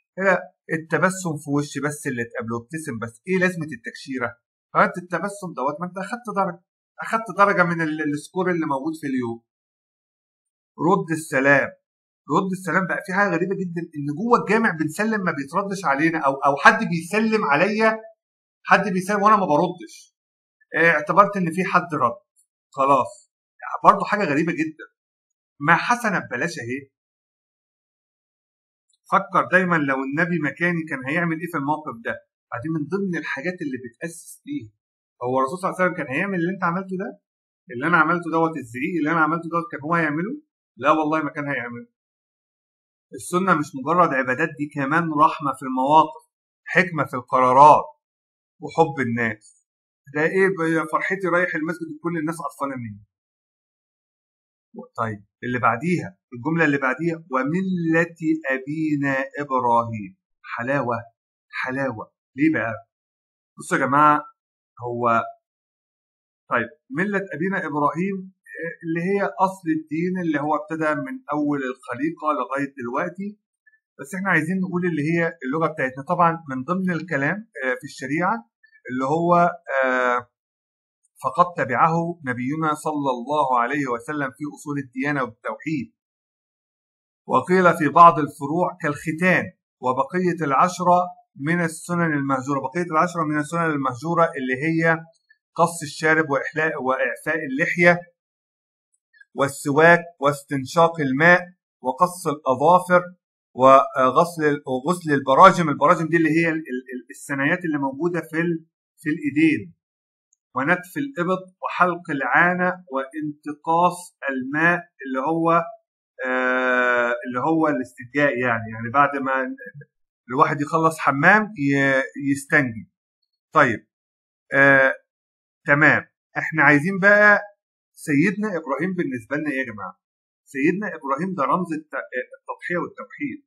التبسم في وش بس اللي تقابله، ابتسم بس، ايه لازمه التكشيره؟ فانت التبسم دوت، ما انت اخدت درجه من السكور اللي موجود في اليوم. رد السلام بقى في حاجه غريبه جدا، ان جوه الجامع بنسلم ما بيتردش علينا، او حد بيسلم عليا، حد بيسلم وانا ما بردش، اعتبرت ان في حد رد خلاص. برضه حاجه غريبه جدا. ما حسنه ببلاش اهي. فكر دايما لو النبي مكاني كان هيعمل ايه في الموقف ده. بعدين من ضمن الحاجات اللي بتأسس ليه هو الرسول صلى الله عليه وسلم كان هيعمل اللي انت عملته ده؟ اللي انا عملته دوت، الزعيق اللي انا عملته دوت كان هو هيعمله؟ لا والله ما كان هيعمله. السنه مش مجرد عبادات، دي كمان رحمه في المواقف، حكمه في القرارات، وحب الناس. ده ايه فرحتي رايح المسجد وكل الناس قرفانه مني. طيب اللي بعديها، الجمله اللي بعديها، ومله ابينا ابراهيم. حلاوه، حلاوه. ليه بقى؟ بصوا يا جماعه، هو طيب مله ابينا ابراهيم اللي هي اصل الدين، اللي هو ابتدى من اول الخليقه لغايه دلوقتي. بس احنا عايزين نقول اللي هي اللغه بتاعتنا. طبعا من ضمن الكلام في الشريعه اللي هو فقد تبعه نبينا صلى الله عليه وسلم في اصول الديانه والتوحيد. وقيل في بعض الفروع كالختان وبقيه العشره من السنن المهجوره. بقيه العشره من السنن المهجوره اللي هي قص الشارب واعفاء اللحيه والسواك واستنشاق الماء وقص الأظافر وغسل البراجم. البراجم دي اللي هي الثنايات اللي موجودة في الإيدين، ونتف الإبط وحلق العانة وانتقاص الماء اللي هو الاستنجاء، يعني بعد ما الواحد يخلص حمام يستنجي. طيب تمام. احنا عايزين بقى سيدنا إبراهيم بالنسبة لنا إيه يا جماعة؟ سيدنا إبراهيم ده رمز التضحية والتوحيد.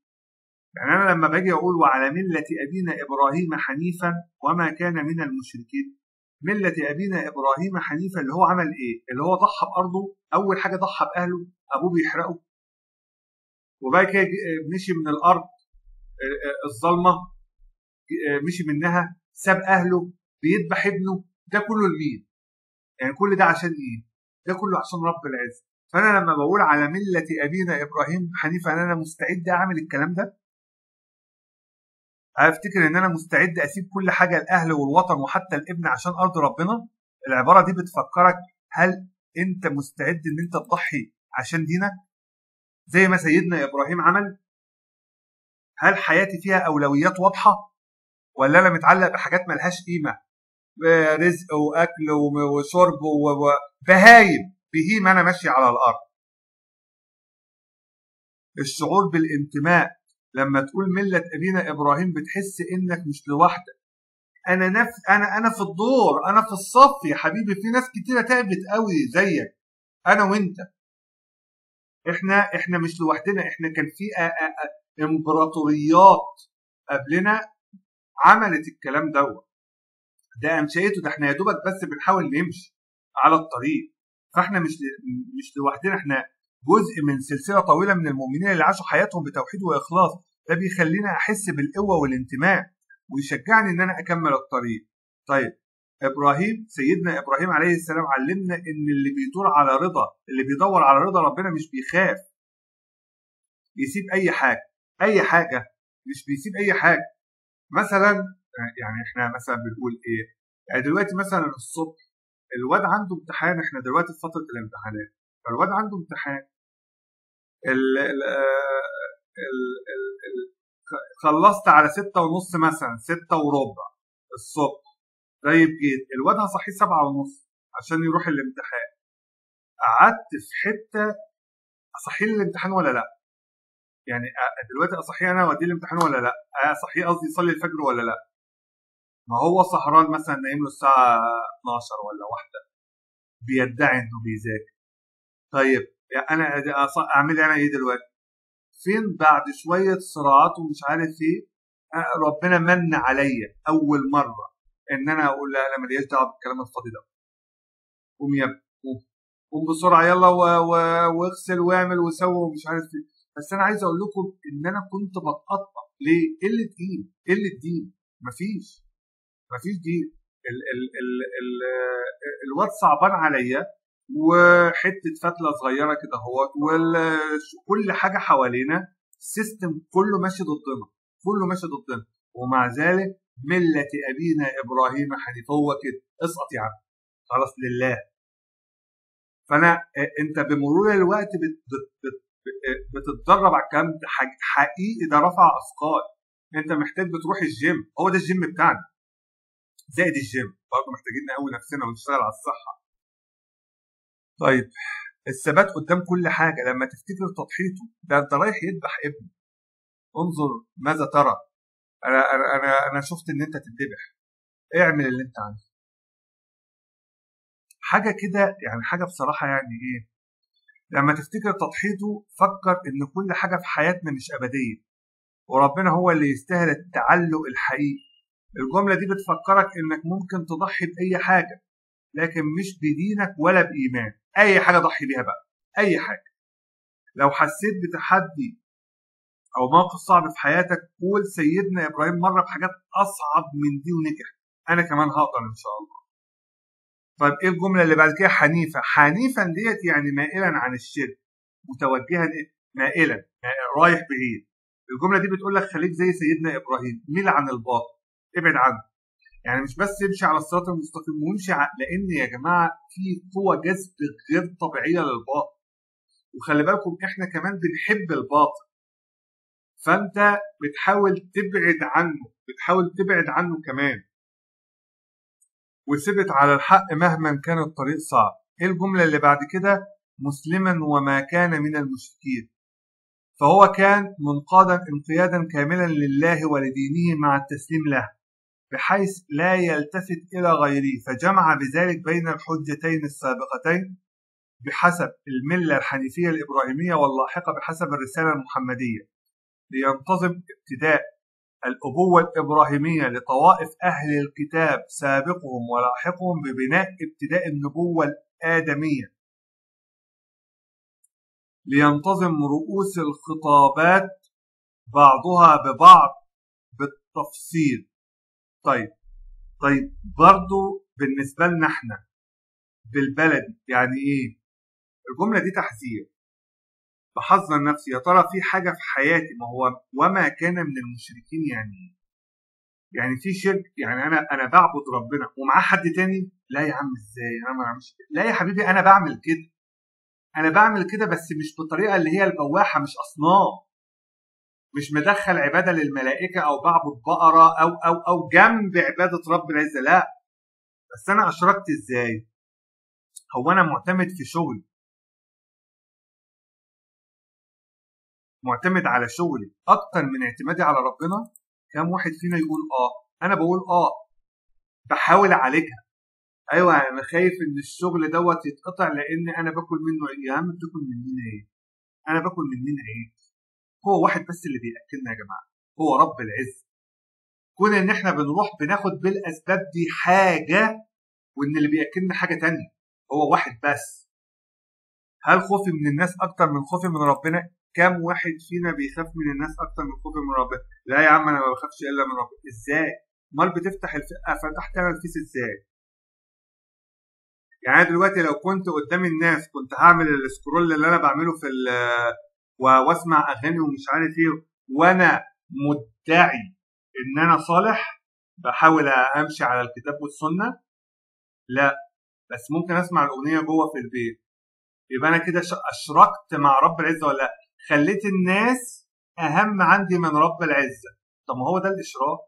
يعني أنا لما باجي أقول وعلى ملة أبينا إبراهيم حنيفا وما كان من المشركين، ملة أبينا إبراهيم حنيفا اللي هو عمل إيه؟ اللي هو ضحى بأرضه. أول حاجة ضحى بأهله، أبوه بيحرقه، وبعد كده مشي من الأرض الظلمة، مشي منها، ساب أهله، بيذبح ابنه. ده كله لمين؟ يعني كل ده عشان إيه؟ ده كله عشان رب العزة. فأنا لما بقول على ملة أبينا إبراهيم حنيفا أنا مستعد أعمل الكلام ده. أفتكر إن أنا مستعد أسيب كل حاجة، الأهل والوطن وحتى الابن عشان أرض ربنا. العبارة دي بتفكرك، هل أنت مستعد إن أنت تضحي عشان دينك زي ما سيدنا إبراهيم عمل؟ هل حياتي فيها أولويات واضحة، ولا أنا متعلق بحاجات ملهاش قيمة، رزق وأكل وشرب وبهايم، بهيم أنا ماشي على الأرض؟ الشعور بالانتماء لما تقول ملة أبينا إبراهيم بتحس إنك مش لوحدك. أنا في الدور، أنا في الصف يا حبيبي. في ناس كتيرة تعبت قوي زيك، أنا وأنت. إحنا مش لوحدنا. إحنا كان في إمبراطوريات قبلنا عملت الكلام ده أنشأته. ده إحنا يا دوبك بس بنحاول نمشي على الطريق. فإحنا مش لوحدنا، إحنا جزء من سلسلة طويلة من المؤمنين اللي عاشوا حياتهم بتوحيد وإخلاص. ده بيخلينا أحس بالقوة والانتماء ويشجعني إن أنا أكمل الطريق. طيب إبراهيم، سيدنا إبراهيم عليه السلام علمنا إن اللي بيدور على رضا، اللي بيدور على رضا ربنا مش بيخاف يسيب أي حاجة مش بيسيب أي حاجة. مثلا يعني إحنا مثلا بنقول إيه؟ يعني دلوقتي مثلا الصبح الواد عنده امتحان، إحنا دلوقتي في فترة الامتحانات، فالواد عنده امتحان. خلصت على 6:30 مثلا، 6:15 الصبح. طيب جيت الواد هصحيه 7:30 عشان يروح الامتحان. قعدت في حته اصحيه الامتحان ولا لا؟ يعني دلوقتي اصحيه انا واديه الامتحان ولا لا؟ اصحيه قصدي يصلي الفجر ولا لا؟ ما هو سهران مثلا، نايم له الساعه 12 ولا 1 بيدعي انه بيذاكر. طيب يعني انا اعمل انا ايه دلوقتي؟ فين بعد شويه صراعات ومش عارف ايه ربنا من عليا اول مره ان انا اقول لا انا ماليش دعوه بالكلام الفاضي ده. قوم يا ابني، قوم بسرعه يلا واغسل واعمل وسوي ومش عارف ايه. بس انا عايز اقول لكم ان انا كنت بتقطع. ليه؟ قله دين، قله دين. مفيش دين. ال ال ال ال الواد صعبان عليا، وحته فتله صغيره كده اهوت، وكل حاجه حوالينا السيستم كله ماشي ضدنا، ومع ذلك مله ابينا ابراهيم حنيف. هو كده اسقط يا عم خلاص لله. فانا انت بمرور الوقت بتتدرب على الكلام ده. حقيقي ده رفع اثقال. انت محتاج بتروح الجيم، هو ده الجيم بتاعنا. زائد الجيم برضه محتاجين نقوي نفسنا ونشتغل على الصحه. طيب الثبات قدام كل حاجه، لما تفتكر تضحيته ده انت رايح يذبح ابنه، انظر ماذا ترى. انا شفت ان انت تتذبح، اعمل اللي انت عايزه. حاجه كده يعني، حاجه بصراحه يعني ايه، لما تفتكر تضحيته فكر ان كل حاجه في حياتنا مش ابديه، وربنا هو اللي يستاهل التعلق الحقيقي. الجمله دي بتفكرك انك ممكن تضحي باي حاجه، لكن مش بدينك ولا بايمان. اي حاجه ضحي بيها بقى، اي حاجه. لو حسيت بتحدي او موقف صعب في حياتك، قول سيدنا ابراهيم مر بحاجات اصعب من دي ونجح، انا كمان هقدر ان شاء الله. طيب ايه الجمله اللي بعد كده؟ حنيفه. حنيفا ديت يعني مائلا عن الشرك، متوجها إيه؟ مائلا، رايح بعيد. الجمله دي بتقول لك خليك زي سيدنا ابراهيم، ميل عن الباطل، ابعد عنه. يعني مش بس يمشي على الصراط المستقيم ويمشي لان يا جماعه في قوه جذب غير طبيعيه للباطل، وخلي بالكم احنا كمان بنحب الباطل، فانت بتحاول تبعد عنه، بتحاول تبعد عنه كمان، وثبت على الحق مهما كان الطريق صعب. ايه الجمله اللي بعد كده؟ مسلما وما كان من المشركين. فهو كان منقادا انقيادا كاملا لله ولدينه مع التسليم له، بحيث لا يلتفت إلى غيره، فجمع بذلك بين الحجتين السابقتين بحسب الملة الحنيفية الإبراهيمية واللاحقة بحسب الرسالة المحمدية، لينتظم ابتداء الأبوة الإبراهيمية لطوائف أهل الكتاب سابقهم ولاحقهم ببناء ابتداء النبوة الآدمية، لينتظم رؤوس الخطابات بعضها ببعض بالتفصيل. طيب برضو بالنسبة لنا احنا بالبلدي يعني ايه؟ الجملة دي تحذير، بحذر نفسي. يا ترى في حاجة في حياتي، ما هو وما كان من المشركين يعني ايه؟ يعني في شرك، يعني انا بعبد ربنا ومعاه حد تاني؟ لا يا عم ازاي، انا ما بعملش كده. لا يا حبيبي انا بعمل كده، انا بعمل كده بس مش بالطريقة اللي هي البواحة، مش اصنام، مش مدخل عبادة للملائكة او بعبد بقرة او جنب عبادة رب العزة، لا. بس انا اشركت ازاي؟ هو انا معتمد في شغلي، معتمد على شغلي اكتر من اعتمادي على ربنا؟ كم واحد فينا يقول انا بقول بحاول اعالجها. ايوه انا خايف ان الشغل دوت يتقطع لان انا باكل منه. يا عم بتاكل مننا ايه؟ انا باكل مننا ايه؟ هو واحد بس اللي بياكلنا يا جماعه، هو رب العزه. كون ان احنا بنروح بناخد بالاسباب دي حاجه، وان اللي بياكلنا حاجه تانية، هو واحد بس. هل خوفي من الناس اكتر من خوفي من ربنا؟ كم واحد فينا بيخاف من الناس اكتر من خوفي من ربنا؟ لا يا عم انا ما بخافش الا من ربنا. ازاي؟ امال بتفتح فتحت انا الفيس ازاي؟ يعني انا دلوقتي لو كنت قدام الناس كنت هعمل السكرول اللي انا بعمله في واسمع اغاني ومش عارف ايه، وانا مدعي ان انا صالح بحاول امشي على الكتاب والسنه؟ لا، بس ممكن اسمع الاغنيه جوه في البيت. يبقى انا كده اشركت مع رب العزه ولا لا؟ خليت الناس اهم عندي من رب العزه. طب ما هو ده الاشراك.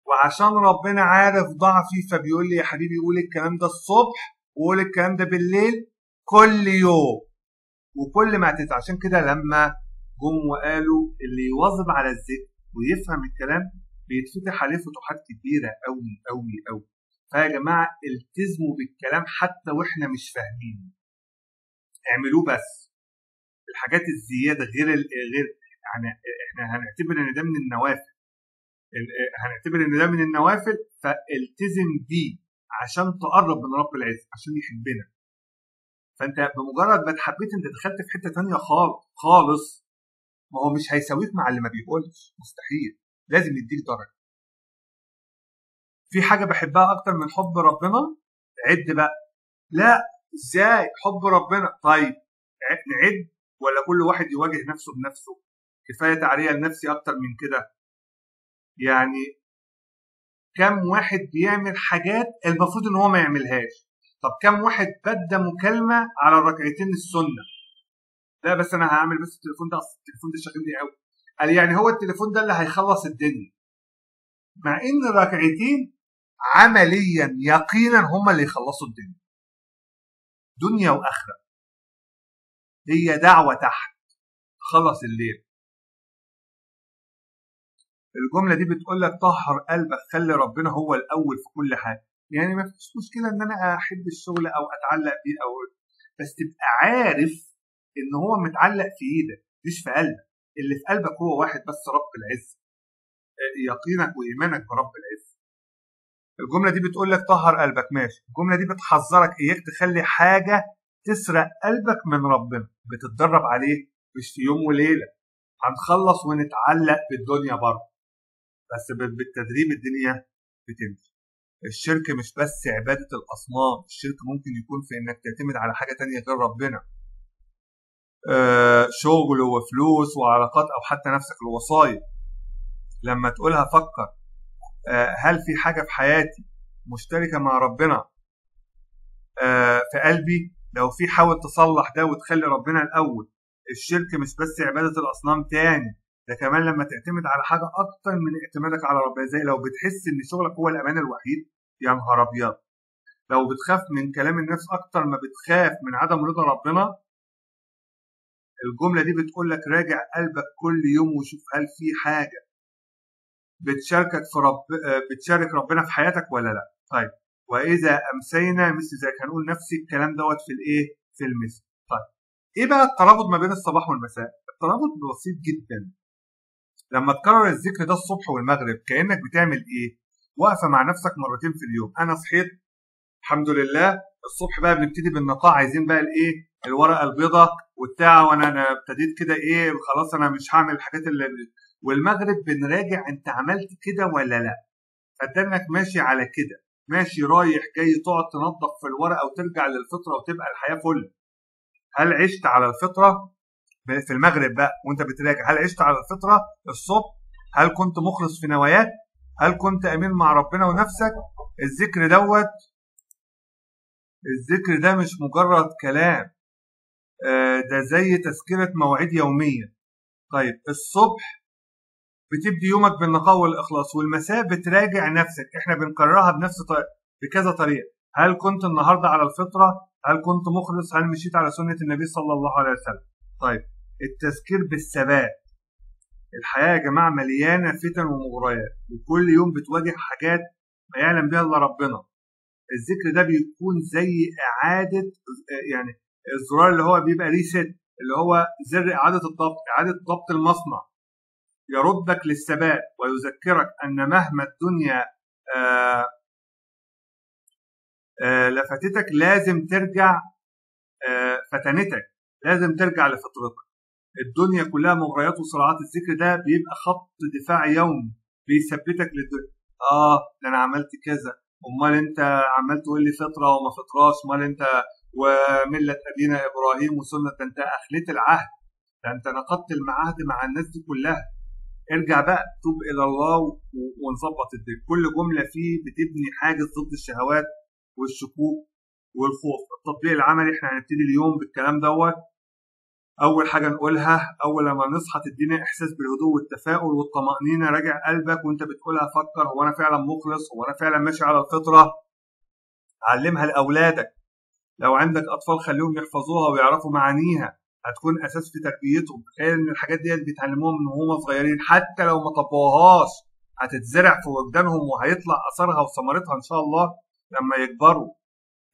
وعشان ربنا عارف ضعفي فبيقول لي يا حبيبي قول الكلام ده الصبح وقول الكلام ده بالليل كل يوم وكل ما تتعب. عشان كده لما جم وقالوا اللي يواظب على الذكر ويفهم الكلام بيتفتح عليه فتوحات كبيره قوي قوي قوي. فيا جماعه التزموا بالكلام حتى واحنا مش فاهمين، اعملوه. بس الحاجات الزياده غير يعني احنا هنعتبر ان ده من النوافل، فالتزم بيه عشان تقرب من رب العزه عشان يحبنا. فانت بمجرد ما اتحبيت انت دخلت في حته تانية خالص. ما هو مش هيساويك مع اللي ما بيقولش، مستحيل، لازم يديك درجه. في حاجه بحبها اكتر من حب ربنا؟ عد بقى. لا ازاي حب ربنا؟ طيب نعد ولا كل واحد يواجه نفسه بنفسه؟ كفايه تعريه لنفسي اكتر من كده. يعني كم واحد بيعمل حاجات المفروض ان هو ما يعملهاش؟ طب كم واحد بدى مكالمه على الركعتين السنه؟ لا بس انا هعمل بس التليفون ده، اصل التليفون ده شاغلني قوي. قال يعني هو التليفون ده اللي هيخلص الدنيا؟ مع ان الركعتين عمليا يقينا هم اللي يخلصوا الدنيا، دنيا واخره. هي دعوه تحت، خلص الليل. الجمله دي بتقول لك طهر قلبك، خلي ربنا هو الاول في كل حاجه. يعني ما فيش مشكله ان انا احب الشغل او اتعلق بيه، او بس تبقى عارف ان هو متعلق في ايدك مش في قلبك. اللي في قلبك هو واحد بس، رب العزه، يقينك وايمانك برب العزه. الجمله دي بتقول لك طهر قلبك، ماشي. الجمله دي بتحذرك اياك تخلي حاجه تسرق قلبك من ربنا. بتتدرب عليه مش في يوم وليله، هنخلص ونتعلق بالدنيا برضه، بس بالتدريب الدنيا بتمشي. الشرك مش بس عباده الاصنام، الشرك ممكن يكون في انك تعتمد على حاجه تانية غير ربنا، شغل وفلوس وعلاقات، او حتى نفسك الوصايا. لما تقولها فكر، هل في حاجه في حياتي مشتركه مع ربنا في قلبي؟ لو في، حاول تصلح ده وتخلي ربنا الاول. الشرك مش بس عباده الاصنام تاني، ده كمان لما تعتمد على حاجه اكتر من اعتمادك على ربنا. زي لو بتحس ان شغلك هو الامان الوحيد، يا نهار ابيض. لو بتخاف من كلام الناس اكتر ما بتخاف من عدم رضا ربنا. الجمله دي بتقول لك راجع قلبك كل يوم وشوف هل في حاجه بتشارك ربنا في حياتك ولا لا. طيب، واذا امسينا مثل ذلك، هنقول نفس الكلام دوت في الايه، في المثل. طيب، ايه بقى الترابط ما بين الصباح والمساء؟ الترابط بسيط جدا. لما تكرر الذكر ده الصبح والمغرب، كانك بتعمل ايه، واقفه مع نفسك مرتين في اليوم. انا صحيت الحمد لله، الصبح بقى بنبتدي بالنقاء، عايزين بقى الايه، الورقه البيضاء وبتاع، وانا ابتديت كده ايه، خلاص انا مش هعمل الحاجات اللي. والمغرب بنراجع انت عملت كده ولا لا. فدانك ماشي على كده، ماشي رايح جاي، تقعد تنظف في الورقه وترجع للفطره وتبقى الحياه فل. هل عشت على الفطره في المغرب بقى وانت بتراجع؟ هل عشت على الفطره الصبح؟ هل كنت مخلص في نواياك؟ هل كنت امين مع ربنا ونفسك؟ الذكر ده مش مجرد كلام، ده زي تذكره مواعيد يوميه. طيب، الصبح بتبدي يومك بالنقاء والاخلاص، والمساء بتراجع نفسك. احنا بنكررها بكذا طريقه. هل كنت النهارده على الفطره؟ هل كنت مخلص؟ هل مشيت على سنه النبي صلى الله عليه وسلم؟ طيب، التذكير بالثبات. الحياه يا جماعه مليانه فتن ومغريات، وكل يوم بتواجه حاجات ما يعلم بها الا ربنا. الذكر ده بيكون زي اعاده، يعني الزرار اللي هو بيبقى ريست، اللي هو زر اعاده ضبط المصنع، يردك للثبات ويذكرك أن مهما الدنيا لفتتك لازم ترجع، فتنتك لازم ترجع لفطرتك. الدنيا كلها مغريات وصراعات، الذكر ده بيبقى خط دفاع يومي بيثبتك للدنيا. ده انا عملت كذا، امال انت عمال تقول لي فطره وما فطراش، امال انت ومله ابينا ابراهيم وسنه، ده انت اخليت العهد، ده انت نقضت المعاهد مع الناس دي كلها. ارجع بقى، توب الى الله ونظبط الدنيا. كل جمله فيه بتبني حاجز ضد الشهوات والشكوك والخوف. التطبيق العملي، احنا هنبتدي اليوم بالكلام دوت. اول حاجه نقولها اول لما نصحى، تدينا احساس بالهدوء والتفاؤل والطمانينه. راجع قلبك وانت بتقولها، فكر هو انا فعلا مخلص، هو انا فعلا ماشي على الفطره. علمها لاولادك، لو عندك اطفال خليهم يحفظوها ويعرفوا معانيها، هتكون اساس في تربيتهم. تخيل ان الحاجات دي بيتعلموها من وهم صغيرين، حتى لو ما طبقوهاش هتتزرع في وجدانهم وهيطلع اثرها وثمرتها ان شاء الله لما يكبروا.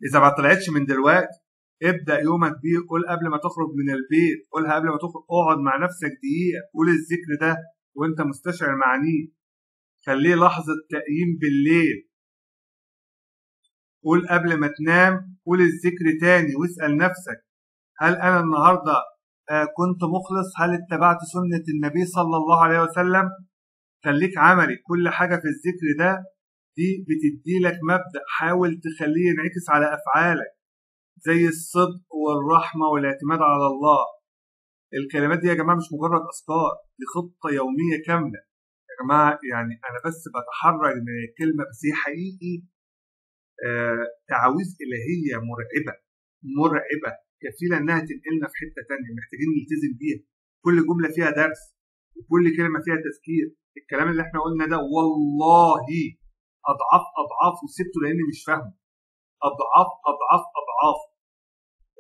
اذا ما طلعتش من دلوقتي، ابدا يومك بيه. قول قبل ما تخرج من البيت، قولها قبل ما تخرج، اقعد مع نفسك دقيقه، قول الذكر ده وانت مستشعر معانيه. خليه لحظه تقييم بالليل. قول قبل ما تنام، قول الذكر تاني واسال نفسك، هل أنا النهاردة كنت مخلص؟ هل اتبعت سنة النبي صلى الله عليه وسلم؟ خليك عملي. كل حاجة في الذكر ده دي بتدي لك مبدأ، حاول تخليه ينعكس على أفعالك، زي الصدق والرحمة والاعتماد على الله. الكلمات دي يا جماعة مش مجرد أذكار، دي خطة يومية كاملة يا جماعة. يعني أنا بس بتحرج من الكلمة، بس هي حقيقي تعاويذ إلهية مرعبة كفيلة انها تنقلنا في حتة تانية، محتاجين نلتزم بيها. كل جملة فيها درس، وكل كلمة فيها تذكير. الكلام اللي احنا قلنا ده والله اضعاف اضعاف، وسبته لاني مش فاهمه. اضعاف اضعاف اضعاف.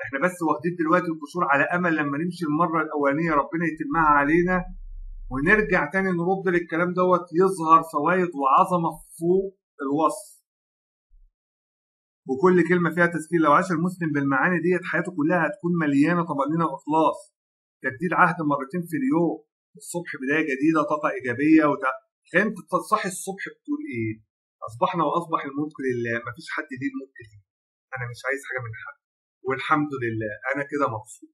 احنا بس واخدين دلوقتي القشور على امل لما نمشي المره الاولانيه ربنا يتمها علينا، ونرجع تاني نرد للكلام دوت يظهر فوائد وعظمه فوق الوصف. وكل كلمه فيها تذكير. لو عاش المسلم بالمعاني ديت حياته كلها هتكون مليانه طمانينه واخلاص. تجديد عهد مرتين في اليوم، الصبح بدايه جديده، طاقه ايجابيه انت تصحي الصبح بتقول ايه؟ اصبحنا واصبح الملك لله، مفيش حد ليه الملك ليه. انا مش عايز حاجه من حد، والحمد لله انا كده مبسوط،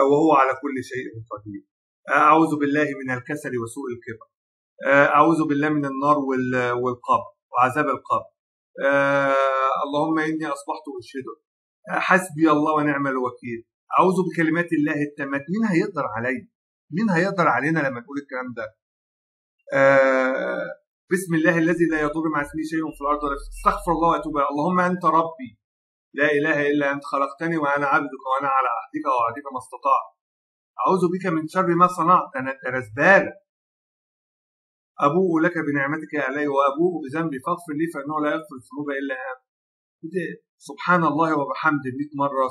وهو على كل شيء قدير. اعوذ بالله من الكسل وسوء الكبر. اعوذ بالله من النار والقبر وعذاب القبر. اللهم اني اصبحت اشهدك، حسبي الله ونعم الوكيل. اعوذ بكلمات الله التامات. مين هيقدر علي؟ مين هيقدر علينا لما نقول الكلام ده؟ بسم الله الذي لا يضر مع اسمه شيء في الارض ولا في. استغفر الله واتوب اليه. اللهم انت ربي لا اله الا انت، خلقتني وانا عبدك وانا على عهدك ووعدك ما استطعت. اعوذ بك من شر ما صنعت، انا زباله. ابوء لك بنعمتك علي وابوء بذنبي فاغفر لي فانه لا يغفر الذنوب الا انت. سبحان الله وبحمده 100 مره،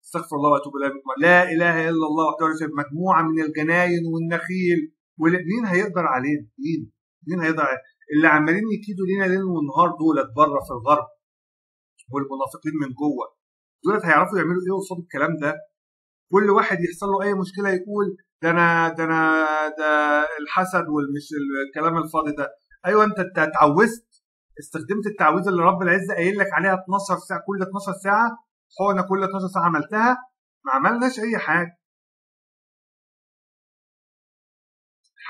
استغفر الله واتوب اليه 100 مره، لا اله الا الله وحده لا شريك له. مجموعه من الجناين والنخيل. مين هيقدر علينا؟ مين هيقدر علينا؟ اللي عمالين يكيدوا لينا ليل ونهار دولت بره في الغرب، والمنافقين من جوه، دولت هيعرفوا يعملوا ايه قصاد الكلام ده؟ كل واحد يحصل له اي مشكله يقول ده الحسد والمش الكلام الفاضي ده. ايوه انت اتعوزت، استخدمت التعويذه اللي رب العزه قايل لك عليها 12 ساعه، كل 12 ساعه حقنه، كل 12 ساعه عملتها؟ ما عملناش اي حاجه.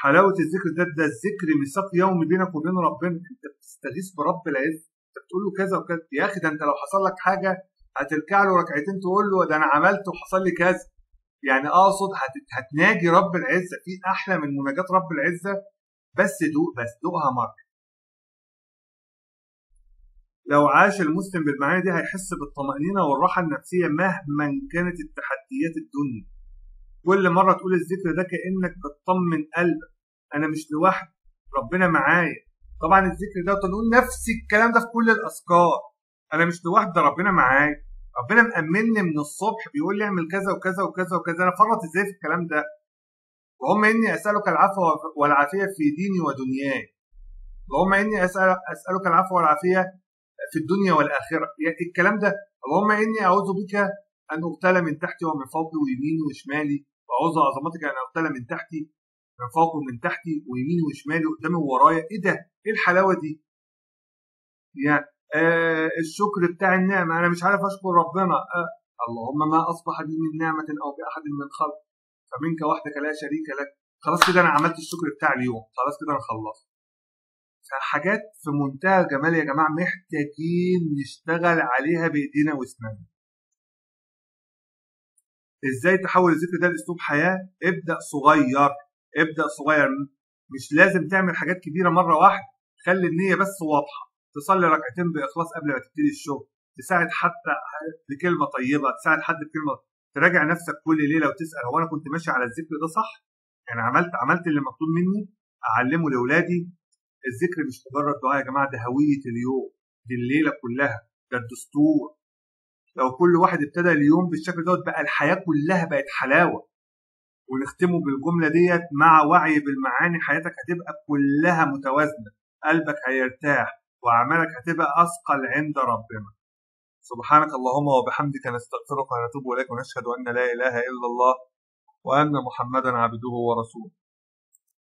حلاوه الذكر ده الذكر ميثاق يومي بينك وبين ربنا. انت بتستغيث برب العزه، انت بتقول له كذا وكذا. يا اخي ده انت لو حصل لك حاجه هتركع له ركعتين تقول له ده انا عملت وحصل لي كذا. يعني اقصد هتناجي رب العزه. في احلى من مناجاه رب العزه؟ بس دوقها مره. لو عاش المسلم بالمعاني دي هيحس بالطمأنينة والراحة النفسية مهما كانت التحديات الدنيا. كل مرة تقول الذكر ده كأنك بتطمن قلبك، أنا مش لوحدي، ربنا معايا. طبعا الذكر ده تقول نفس الكلام ده في كل الأذكار، أنا مش لوحدي، ربنا معايا، ربنا مأمنني من الصبح بيقول لي اعمل كذا وكذا وكذا وكذا. أنا فرط إزاي في الكلام ده؟ اللهم إني أسألك العفو والعافية في ديني ودنياي. اللهم إني أسألك العفو والعافية في الدنيا والآخرة. يعني الكلام ده اللهم إني أعوذ بك أن أغتال من تحتي ومن فوقي ويميني وشمالي، وأعوذ بعظمتك أن أغتال من تحتي من فوقي ومن تحتي ويميني وشمالي وقدامي وورايا. إيه ده؟ إيه الحلاوة دي؟ يعني الشكر بتاع النعمة، أنا مش عارف أشكر ربنا. اللهم ما أصبح بي من نعمة أو بأحد من خلق فمنك وحدك لا شريك لك. خلاص كده أنا عملت الشكر بتاع اليوم، خلاص كده أنا خلصت. حاجات في منتهى الجمال يا جماعة، محتاجين نشتغل عليها بإيدينا واسناننا. إزاي تحول الذكر ده لأسلوب حياة؟ ابدأ صغير، ابدأ صغير. مش لازم تعمل حاجات كبيرة مرة واحدة، خلي النية بس واضحة. تصلي ركعتين بإخلاص قبل ما تبتدي الشغل، تساعد حتى بكلمة طيبة، تساعد حد بكلمة، تراجع نفسك كل ليلة وتسأل هو أنا كنت ماشي على الذكر ده صح؟ يعني عملت اللي مطلوب مني؟ أعلمه لأولادي. الذكر مش مجرد دعاء يا جماعه، ده هويه اليوم، دي الليله كلها، ده الدستور. لو كل واحد ابتدى اليوم بالشكل دوت بقى الحياه كلها بقت حلاوه. ونختمه بالجمله ديت مع وعي بالمعاني، حياتك هتبقى كلها متوازنه، قلبك هيرتاح، واعمالك هتبقى اثقل عند ربنا. سبحانك اللهم وبحمدك نستغفرك ونتوب اليك ونشهد ان لا اله الا الله وان محمدا عبده ورسوله.